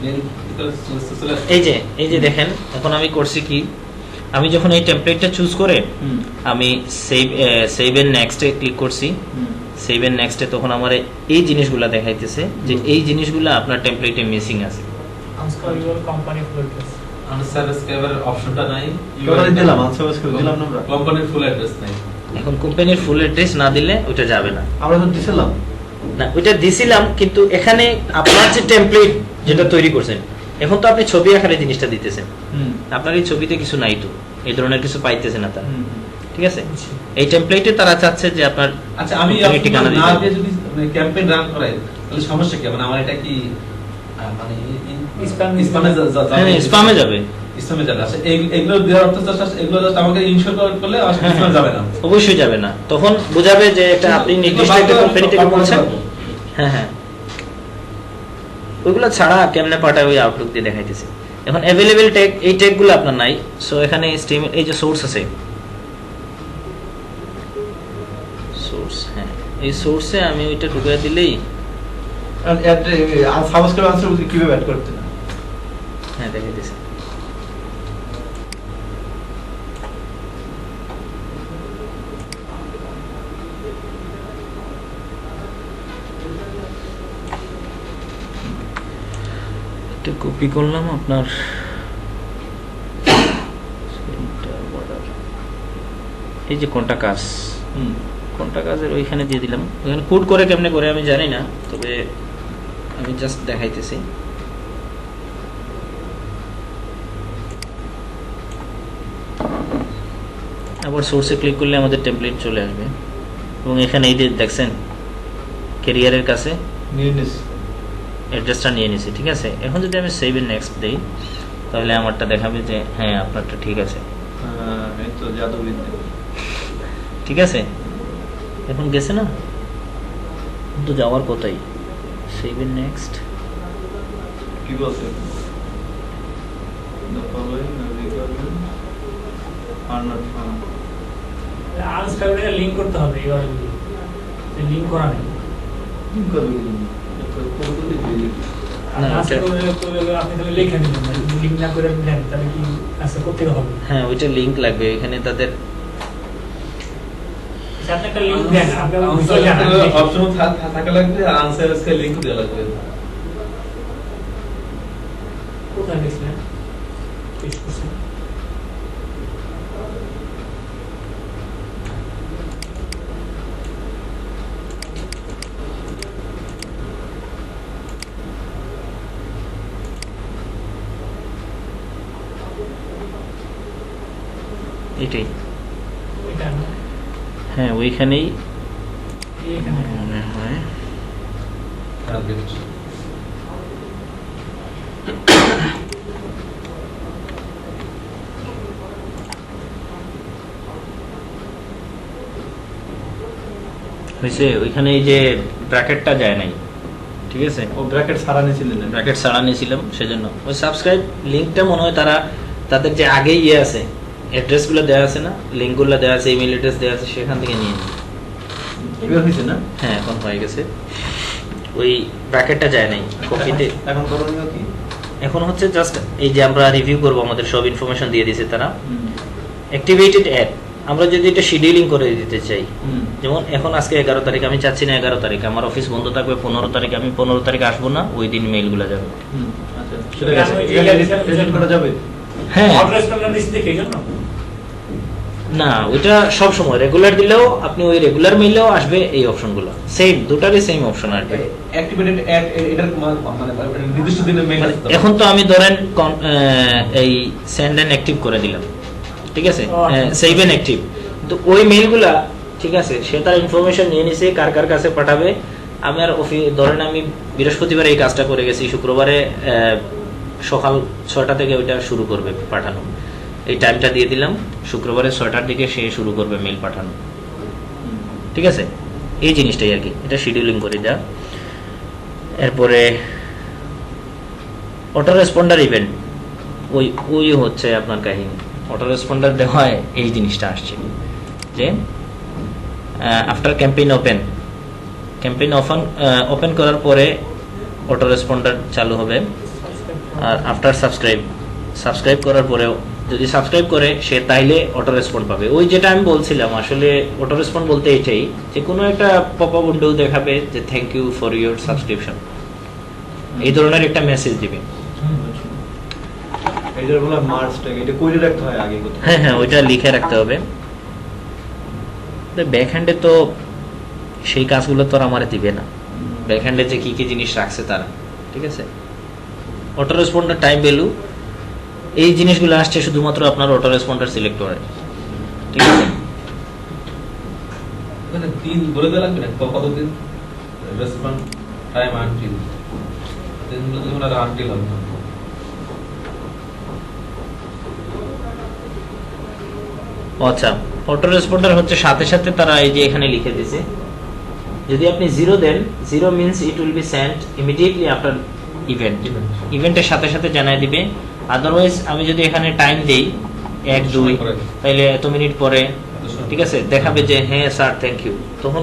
F: মেইল ভিতরে চলে আসে।
A: এই যে দেখেন এখন আমি করছি কি, আমি যখন এই টেমপ্লেটটা চুজ করে
C: হুম,
A: আমি সেভ এন্ড নেক্সটে ক্লিক করছি,
C: হুম।
A: সেভ এন্ড নেক্সটে তখন আমার এই জিনিসগুলা দেখাইতেছে যে এই জিনিসগুলা আপনার টেমপ্লেটে মিসিং আছে।
D: Unscrew your company full address.
F: Unsubscriber অপশনটা নাই,
C: টোটালি দিলাম, আনসাবস্ক্রাইব দিলাম না আমরা।
F: কোম্পানির ফুল অ্যাড্রেস নাই।
A: এখন কোম্পানির ফুল অ্যাড্রেস না দিলে ওটা যাবে না।
C: আমরা তো দিছিলাম।
A: না ওইটা দিছিলাম, কিন্তু এখানে আপনার যে টেমপ্লেট যেটা তৈরি করছেন, এখন তো আপনি ছবি আকারে জিনিসটা দিতেছেন,
C: হুম,
A: আপনার এই ছবিতে কিছু নাই, তো এই ধরনের কিছু পাইতেছে না তারা।
C: হুম।
A: ঠিক আছে, এই টেমপ্লেটে তারা চাচ্ছে যে আপনার
F: আচ্ছা আমি
A: কোম্পানির ঠিকানা
F: না
A: দিতে হবে।
F: দিয়ে যদি ক্যাম্পেইন রান করাই তাহলে সমস্যা কি? মানে আমার এটা কি মানে স্প্যামে
A: হ্যাঁ, স্প্যামে যাবে।
F: স্প্যামে যাবে। আচ্ছা এগুলো দেওয়ার অর্থ জাস্ট এগুলো জাস্ট আমাকে ইনশিওর করলে আর
A: হ্যাঁ,
F: স্প্যামে যাবে না।
A: অবশ্যই যাবে না, তখন বোঝাবে যে এটা আপনি নির্দিষ্ট একটা কোম্পানি থেকে বলছেন। হ্যাঁ হ্যাঁ, ওইগুলো ছাড়া কেমনে পাঠায় ওই আউটলুক দিয়ে দেখাইতেছে। এখন অ্যাভেলেবেল ট্যাগ, এই ট্যাগগুলো আপনার নাই। সো এখানে স্ট্রিম, এই যে সোর্স আছে, সোর্স, হ্যাঁ এই সোর্সে আমি ওইটা ঢুকে দিলেই,
C: সাবস্ক্রাইব আনসার বলতে কিভাবে অ্যাড করতে না?
A: হ্যাঁ দেখাইতেছে। এটা কপি করলাম আপনার এই যে কোনটা কাজ,
C: হুম।
A: কোনটা কাজের ওইখানে দিয়ে দিলাম। ওইখানে কোড করে কেমনে করে আমি জানি না, তবে আমি জাস্ট দেখাইতেছি। আবার সোর্সে ক্লিক করলে আমাদের টেমপ্লেট চলে আসবে, এবং এখানে এই যে দেখছেন ক্যারিয়ারের কাছে
C: নিয়ে নিস।
A: অ্যাড্রেসটা নিয়ে নিছি। ঠিক আছে, এখন যদি আমি সেভ এন্ড নেক্সট দেই তাহলে আমারটা দেখাবে যে হ্যাঁ আপনারটা ঠিক আছে।
C: হ্যাঁ, এই তো জাদুবিদ্যা।
A: ঠিক আছে, এখন গেছে না, তো যাওয়ার কথাই। সেভ এন্ড নেক্সট,
C: কি বলছে? The following are requirements are not found.
D: Unscrew এর লিংক করতে হবে, এবার লিংক করা নেই।
C: কি করবে কি? কোনগুলি দিয়ে
A: না,
D: Unscrew আপনি তাহলে লিখে দিবেন, লিংক না করে দেন তাহলে কি আচ্ছা করতে হবে।
A: হ্যাঁ ওইটা লিংক লাগবে এখানে তাদের।
D: আপনি একটা লিংক দেন, আপনি বুঝতে জানেন
F: অপশন থাকা লাগবে, আনসার এর লিংক দেওয়া লাগবে।
D: কোথায় গেছিলেন পেস্ট করছেন।
A: এটাই,
D: এটা না,
A: হ্যাঁ ওইখানেই
D: এখানে
A: মনে হয়। হয়েছে, ওইখানে এই যে ব্র্যাকেটটা যায় নাই। ঠিক আছে,
C: ও ব্র্যাকেট ছাড়া নিয়েছিলেন না?
A: ব্র্যাকেট ছাড়া নিয়েছিলাম, সেজন্য ওই সাবস্ক্রাইব লিঙ্কটা মনে হয় তারা তাদের যে আগে ইয়ে আছে, অ্যাড্রেসগুলো দেওয়া আছে না, লিঙ্কগুলো দেওয়া আছে, ইমেল অ্যাড্রেস দেওয়া আছে, সেখান থেকে নিয়ে নিই।
C: এবার হয়েছে না?
A: হ্যাঁ এখন হয়ে গেছে, ওই ব্র্যাকেটটা যায় নাই কপিতে।
C: এখন করণীয় কি?
A: এখন হচ্ছে জাস্ট এই যে আমরা রিভিউ করব, আমাদের সব ইনফরমেশন দিয়ে দিয়েছে তারা।
C: হুম,
A: অ্যাক্টিভেটেড অ্যাড, আমরা যদি এটা শিডিউলিং করে দিতে চাই,
C: হুম,
A: যেমন এখন আজকে 11 তারিখ, আমি চাচ্ছি না 11 তারিখ, আমার অফিস বন্ধ থাকবে 15 তারিখ, আমি 15 তারিখ আসবো না, ওই দিন মেইলগুলো যাবে।
C: হুম, আচ্ছা।
D: সেটা
C: সেটা
D: আমি
C: এখানে
D: এই
C: edit করা যাবে?
A: হ্যাঁ,
D: অ্যাড্রেস আমরা দিছি দেখে এই জন্য
A: না ওইটা সব সময় রেগুলার দিলেও আপনি ওই রেগুলার মেইলেও আসবে, এই অপশনগুলো সেম, দুটারই সেম অপশন আসবে।
F: অ্যাক্টিভেটেড অ্যাড এটার মানে নির্দিষ্ট দিনে মেইল
A: মানে এখন তো আমি ধরেন এই সেন্ড এন্ড অ্যাক্টিভ করে দিলাম, ঠিক আছে, সেভ এন্ড অ্যাক্টিভ, তো ওই মেইলগুলা ঠিক আছে, সে তার ইনফরমেশন নিয়ে নিছে কার কার কাছে পাঠাবে। আমি আর ধরেন আমি বৃহস্পতিবার এই কাজটা করে গেছি, শুক্রবারে সকাল 6টা থেকে ওইটা শুরু করবে পাঠানো, এই টাইমটা দিয়ে দিলাম, শুক্রবারে 6টার দিকে সে শুরু করবে মেইল পাঠানো। ঠিক আছে, এই জিনিসটাই আর কি, এটা শিডিউলিং করে যা। এরপরে অটো রেসপন্ডার ইভেন্ট, ওই হচ্ছে আপনার কাহিনী। অটো রেসপন্ডার দেওয়ায় এই জিনিসটা আসছে যে আফটার ক্যাম্পেইন ওপেন করার পরে অটো রেসপন্ডার চালু হবে, আর আফটার সাবস্ক্রাইব করার পরেও যদি সাবস্ক্রাইব করে সে তাইলে অটো রেসপন্ড পাবে। ওই যেটা আমি বলছিলাম আসলে অটো রেসপন্ড বলতে এটাই যে কোনো একটা পপ আপ উইন্ডো দেখাবে যে thank you for your subscription, এই ধরনের একটা মেসেজ দিবে।
C: এটার বলা মার্কসটা এটা করে রাখতে হয় আগে কোথাও।
A: হ্যাঁ হ্যাঁ, ওইটা লিখে রাখতে হবে। ব্যাক হ্যান্ডে তো সেই কাজগুলো তো আর আমার দিবে না, ব্যাক হ্যান্ডে যে কি কি জিনিস রাখছে তারা, ঠিক আছে। অটো রেসপন্ডার টাইম ভ্যালু এই জিনিসগুলো আসছে শুধুমাত্র আপনার অটো রেসপন্ডার সিলেক্ট করে, ঠিক আছে।
F: মানে দিন বলে দেওয়া লাগবে না কতদিন রেসপন্ড টাইম আনটিল, দিনগুলো তো আমরা আনটিল হবে না।
A: আচ্ছা, অটো রেসপন্ডার হচ্ছে সাথে সাথে তারা এই যে এখানে লিখে দিয়েছে, যদি আপনি 0 দেন, 0 means it will be sent immediately after event, ইভেন্টের সাথে সাথে জানাই দিবে। আদারওয়াইজ আমি যদি এখানে টাইম দেই 1-2 তাহলে এত মিনিট পরে, ঠিক আছে, দেখাবে যে হ্যাঁ স্যার থ্যাংক ইউ। তখন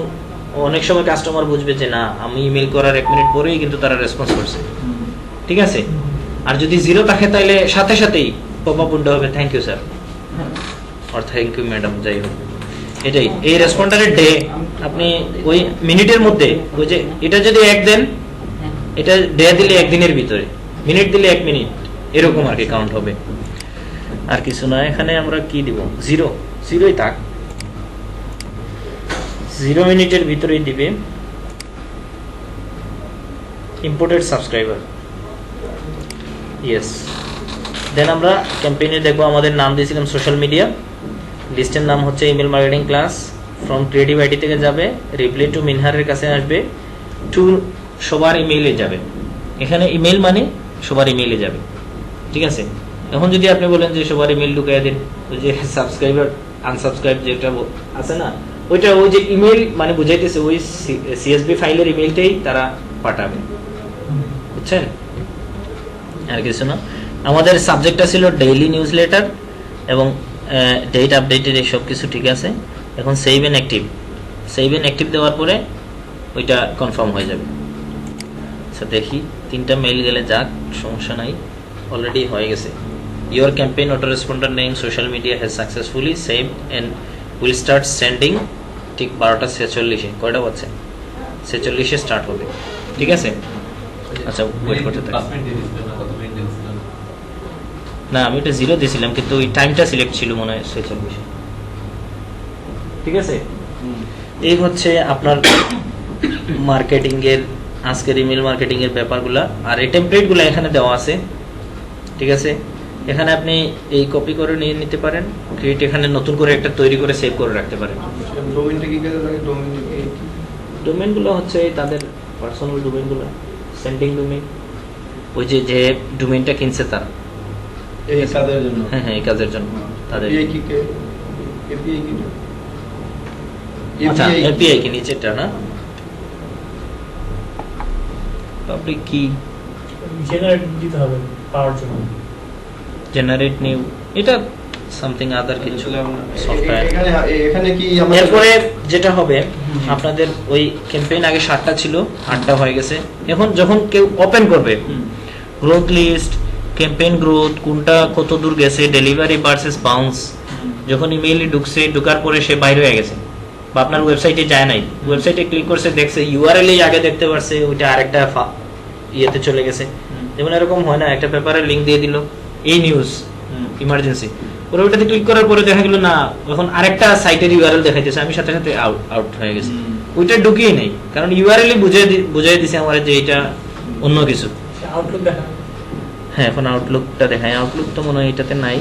A: অনেক সময় কাস্টমার বুঝবে যে না, আমি ইমেল করার 1 মিনিট পরেই কিন্তু তারা রেসপন্স করছে, ঠিক আছে। আর যদি 0 থাকে তাহলে সাথে সাথেই পপ আপ উইন্ডো হবে থ্যাংক ইউ স্যার আর থ্যাংক ইউ ম্যাডাম, যাই হোক। এটাই এই রেসপন্ডারের ডে, আপনি ওই মিনিটের মধ্যে ওই যে এটা যদি 1 দেন, এটা ডে দিলে 1 দিনের ভিতরে, মিনিট দিলে 1 মিনিট, এরকম আর কি কাউন্ট হবে, আর কিছু না। এখানে আমরা কি দিব, 0ই থাক, 0 মিনিটের ভিতরেই দিবে। Imported subscriber, yes. দেন আমরা ক্যাম্পেইনে দেখবো আমাদের নাম দিয়েছিলাম সোশ্যাল মিডিয়া, লিস্টের নাম হচ্ছে email marketing class, from creative IT থেকে যাবে, রিপ্লাই টু মিনহারের কাছে আসবে, টু সবার ইমেইলে যাবে। এখানে ইমেল মানে সবার ইমেইলে যাবে, ঠিক আছে। এখন যদি আপনি বলেন যে সবার ইমেল ঢুকাই দিন, ওই যে সাবস্ক্রাইবার আনসাবস্ক্রাইব যেটা আছে না, ওইটা ওই যে ইমেল মানে বুঝাইতেছে ওই সিএসভি ফাইলের ইমেলটাই তারা পাঠাবে, বুঝছেন, আর কিছু না। আমাদের সাবজেক্টটা ছিল ডেইলি নিউজ লেটার এবং ডেট আপডেটের এই সব কিছু ঠিক আছে। এখন সেভ এন্ড অ্যাক্টিভ দেওয়ার পরে ওইটা কনফার্ম হয়ে যাবে। আচ্ছা দেখি 3টা মেইল গেলে যাক, সমস্যা নাই, অলরেডি হয়ে গেছে। Your campaign auto responder name social media has successfully save and will start sending, ঠিক 12টা 46-এ, কয়টা বাজছে, 46-এ স্টার্ট হবে, ঠিক আছে। আচ্ছা ওয়েট করতে থাকি। না আমি এটা 0 দিয়েছিলাম কিন্তু ওই টাইমটা সিলেক্ট ছিল মনে হয় 46-এ, ঠিক আছে। এই হচ্ছে আপনার মার্কেটিং এর আজকের ইমেল মার্কেটিং এর ব্যাপারগুলো। আর এই টেমপ্লেট গুলো এখানে দেওয়া আছে, ঠিক আছে। এখানে আপনি এই কপি করে নিয়ে নিতে পারেন, ক্রিয়েট এখানে নতুন করে একটা তৈরি করে সেভ করে রাখতে পারেন।
C: ডোমেইনটা কি কাজে লাগে?
A: ডোমেইন গুলো হচ্ছে তাদের পার্সোনাল ডোমেইন গুলো, সেন্ডিং ডোমেইন, ওই যে যে ডোমেইনটা কিনছে তার,
C: এই কাজের জন্য।
A: হ্যাঁ হ্যাঁ, এই কাজের জন্য তাদের।
C: এপিআই কি কে? এপিআই কি?
A: আচ্ছা এপিআই কি নিচেটা না, পাবলিক কি
D: জেনারেট দিতে হবে পাওয়ার জন্য,
A: জেনারেট নিউ, এটা সামথিং আদার কিছু সফটওয়্যার।
C: এখানে কি আমরা
A: এরপরে যেটা হবে আপনাদের ওই ক্যাম্পেইন আগে 7টা ছিল, 8টা হয়ে গেছে। এখন যখন কেউ ওপেন করবে, গ্রোথ লিস্ট, ক্যাম্পেইন গ্রোথ, কোনটা কত দূর গেছে, ডেলিভারি ভার্সেস বাউন্স, যখন ইমেইলে ঢুকছে, ঢোকার পরে সে বাইরে হয়ে গেছে বা আপনার ওয়েবসাইটে যায় নাই, ওয়েবসাইটে ক্লিক করছে, দেখছে ইউআরএল এই আগে দেখতে পারছে, ওইটা আরেকটা ইয়েতে চলে গেছে। যেমন এরকম হয় না, একটা পেপারের লিংক দিয়ে দিল, এই নিউজ ইমার্জেন্সি, পরে ওইটাতে ক্লিক করার পরে দেখা গেল না, এখন আরেকটা সাইটের ইউআরএল দেখাইতেছে, আমি সাথে সাথে আউট হয়ে গেছে, ওইটা ঢুকিয়ে নেই, কারণ ইউআরএল বুঝিয়ে দিছে আমার যে এটা অন্য কিছু।
D: আউটলুক দেখা,
A: হ্যাঁ এখন আউটলুকটা দেখায়, আউটলুক তো মনে হয় এটাতে নাই।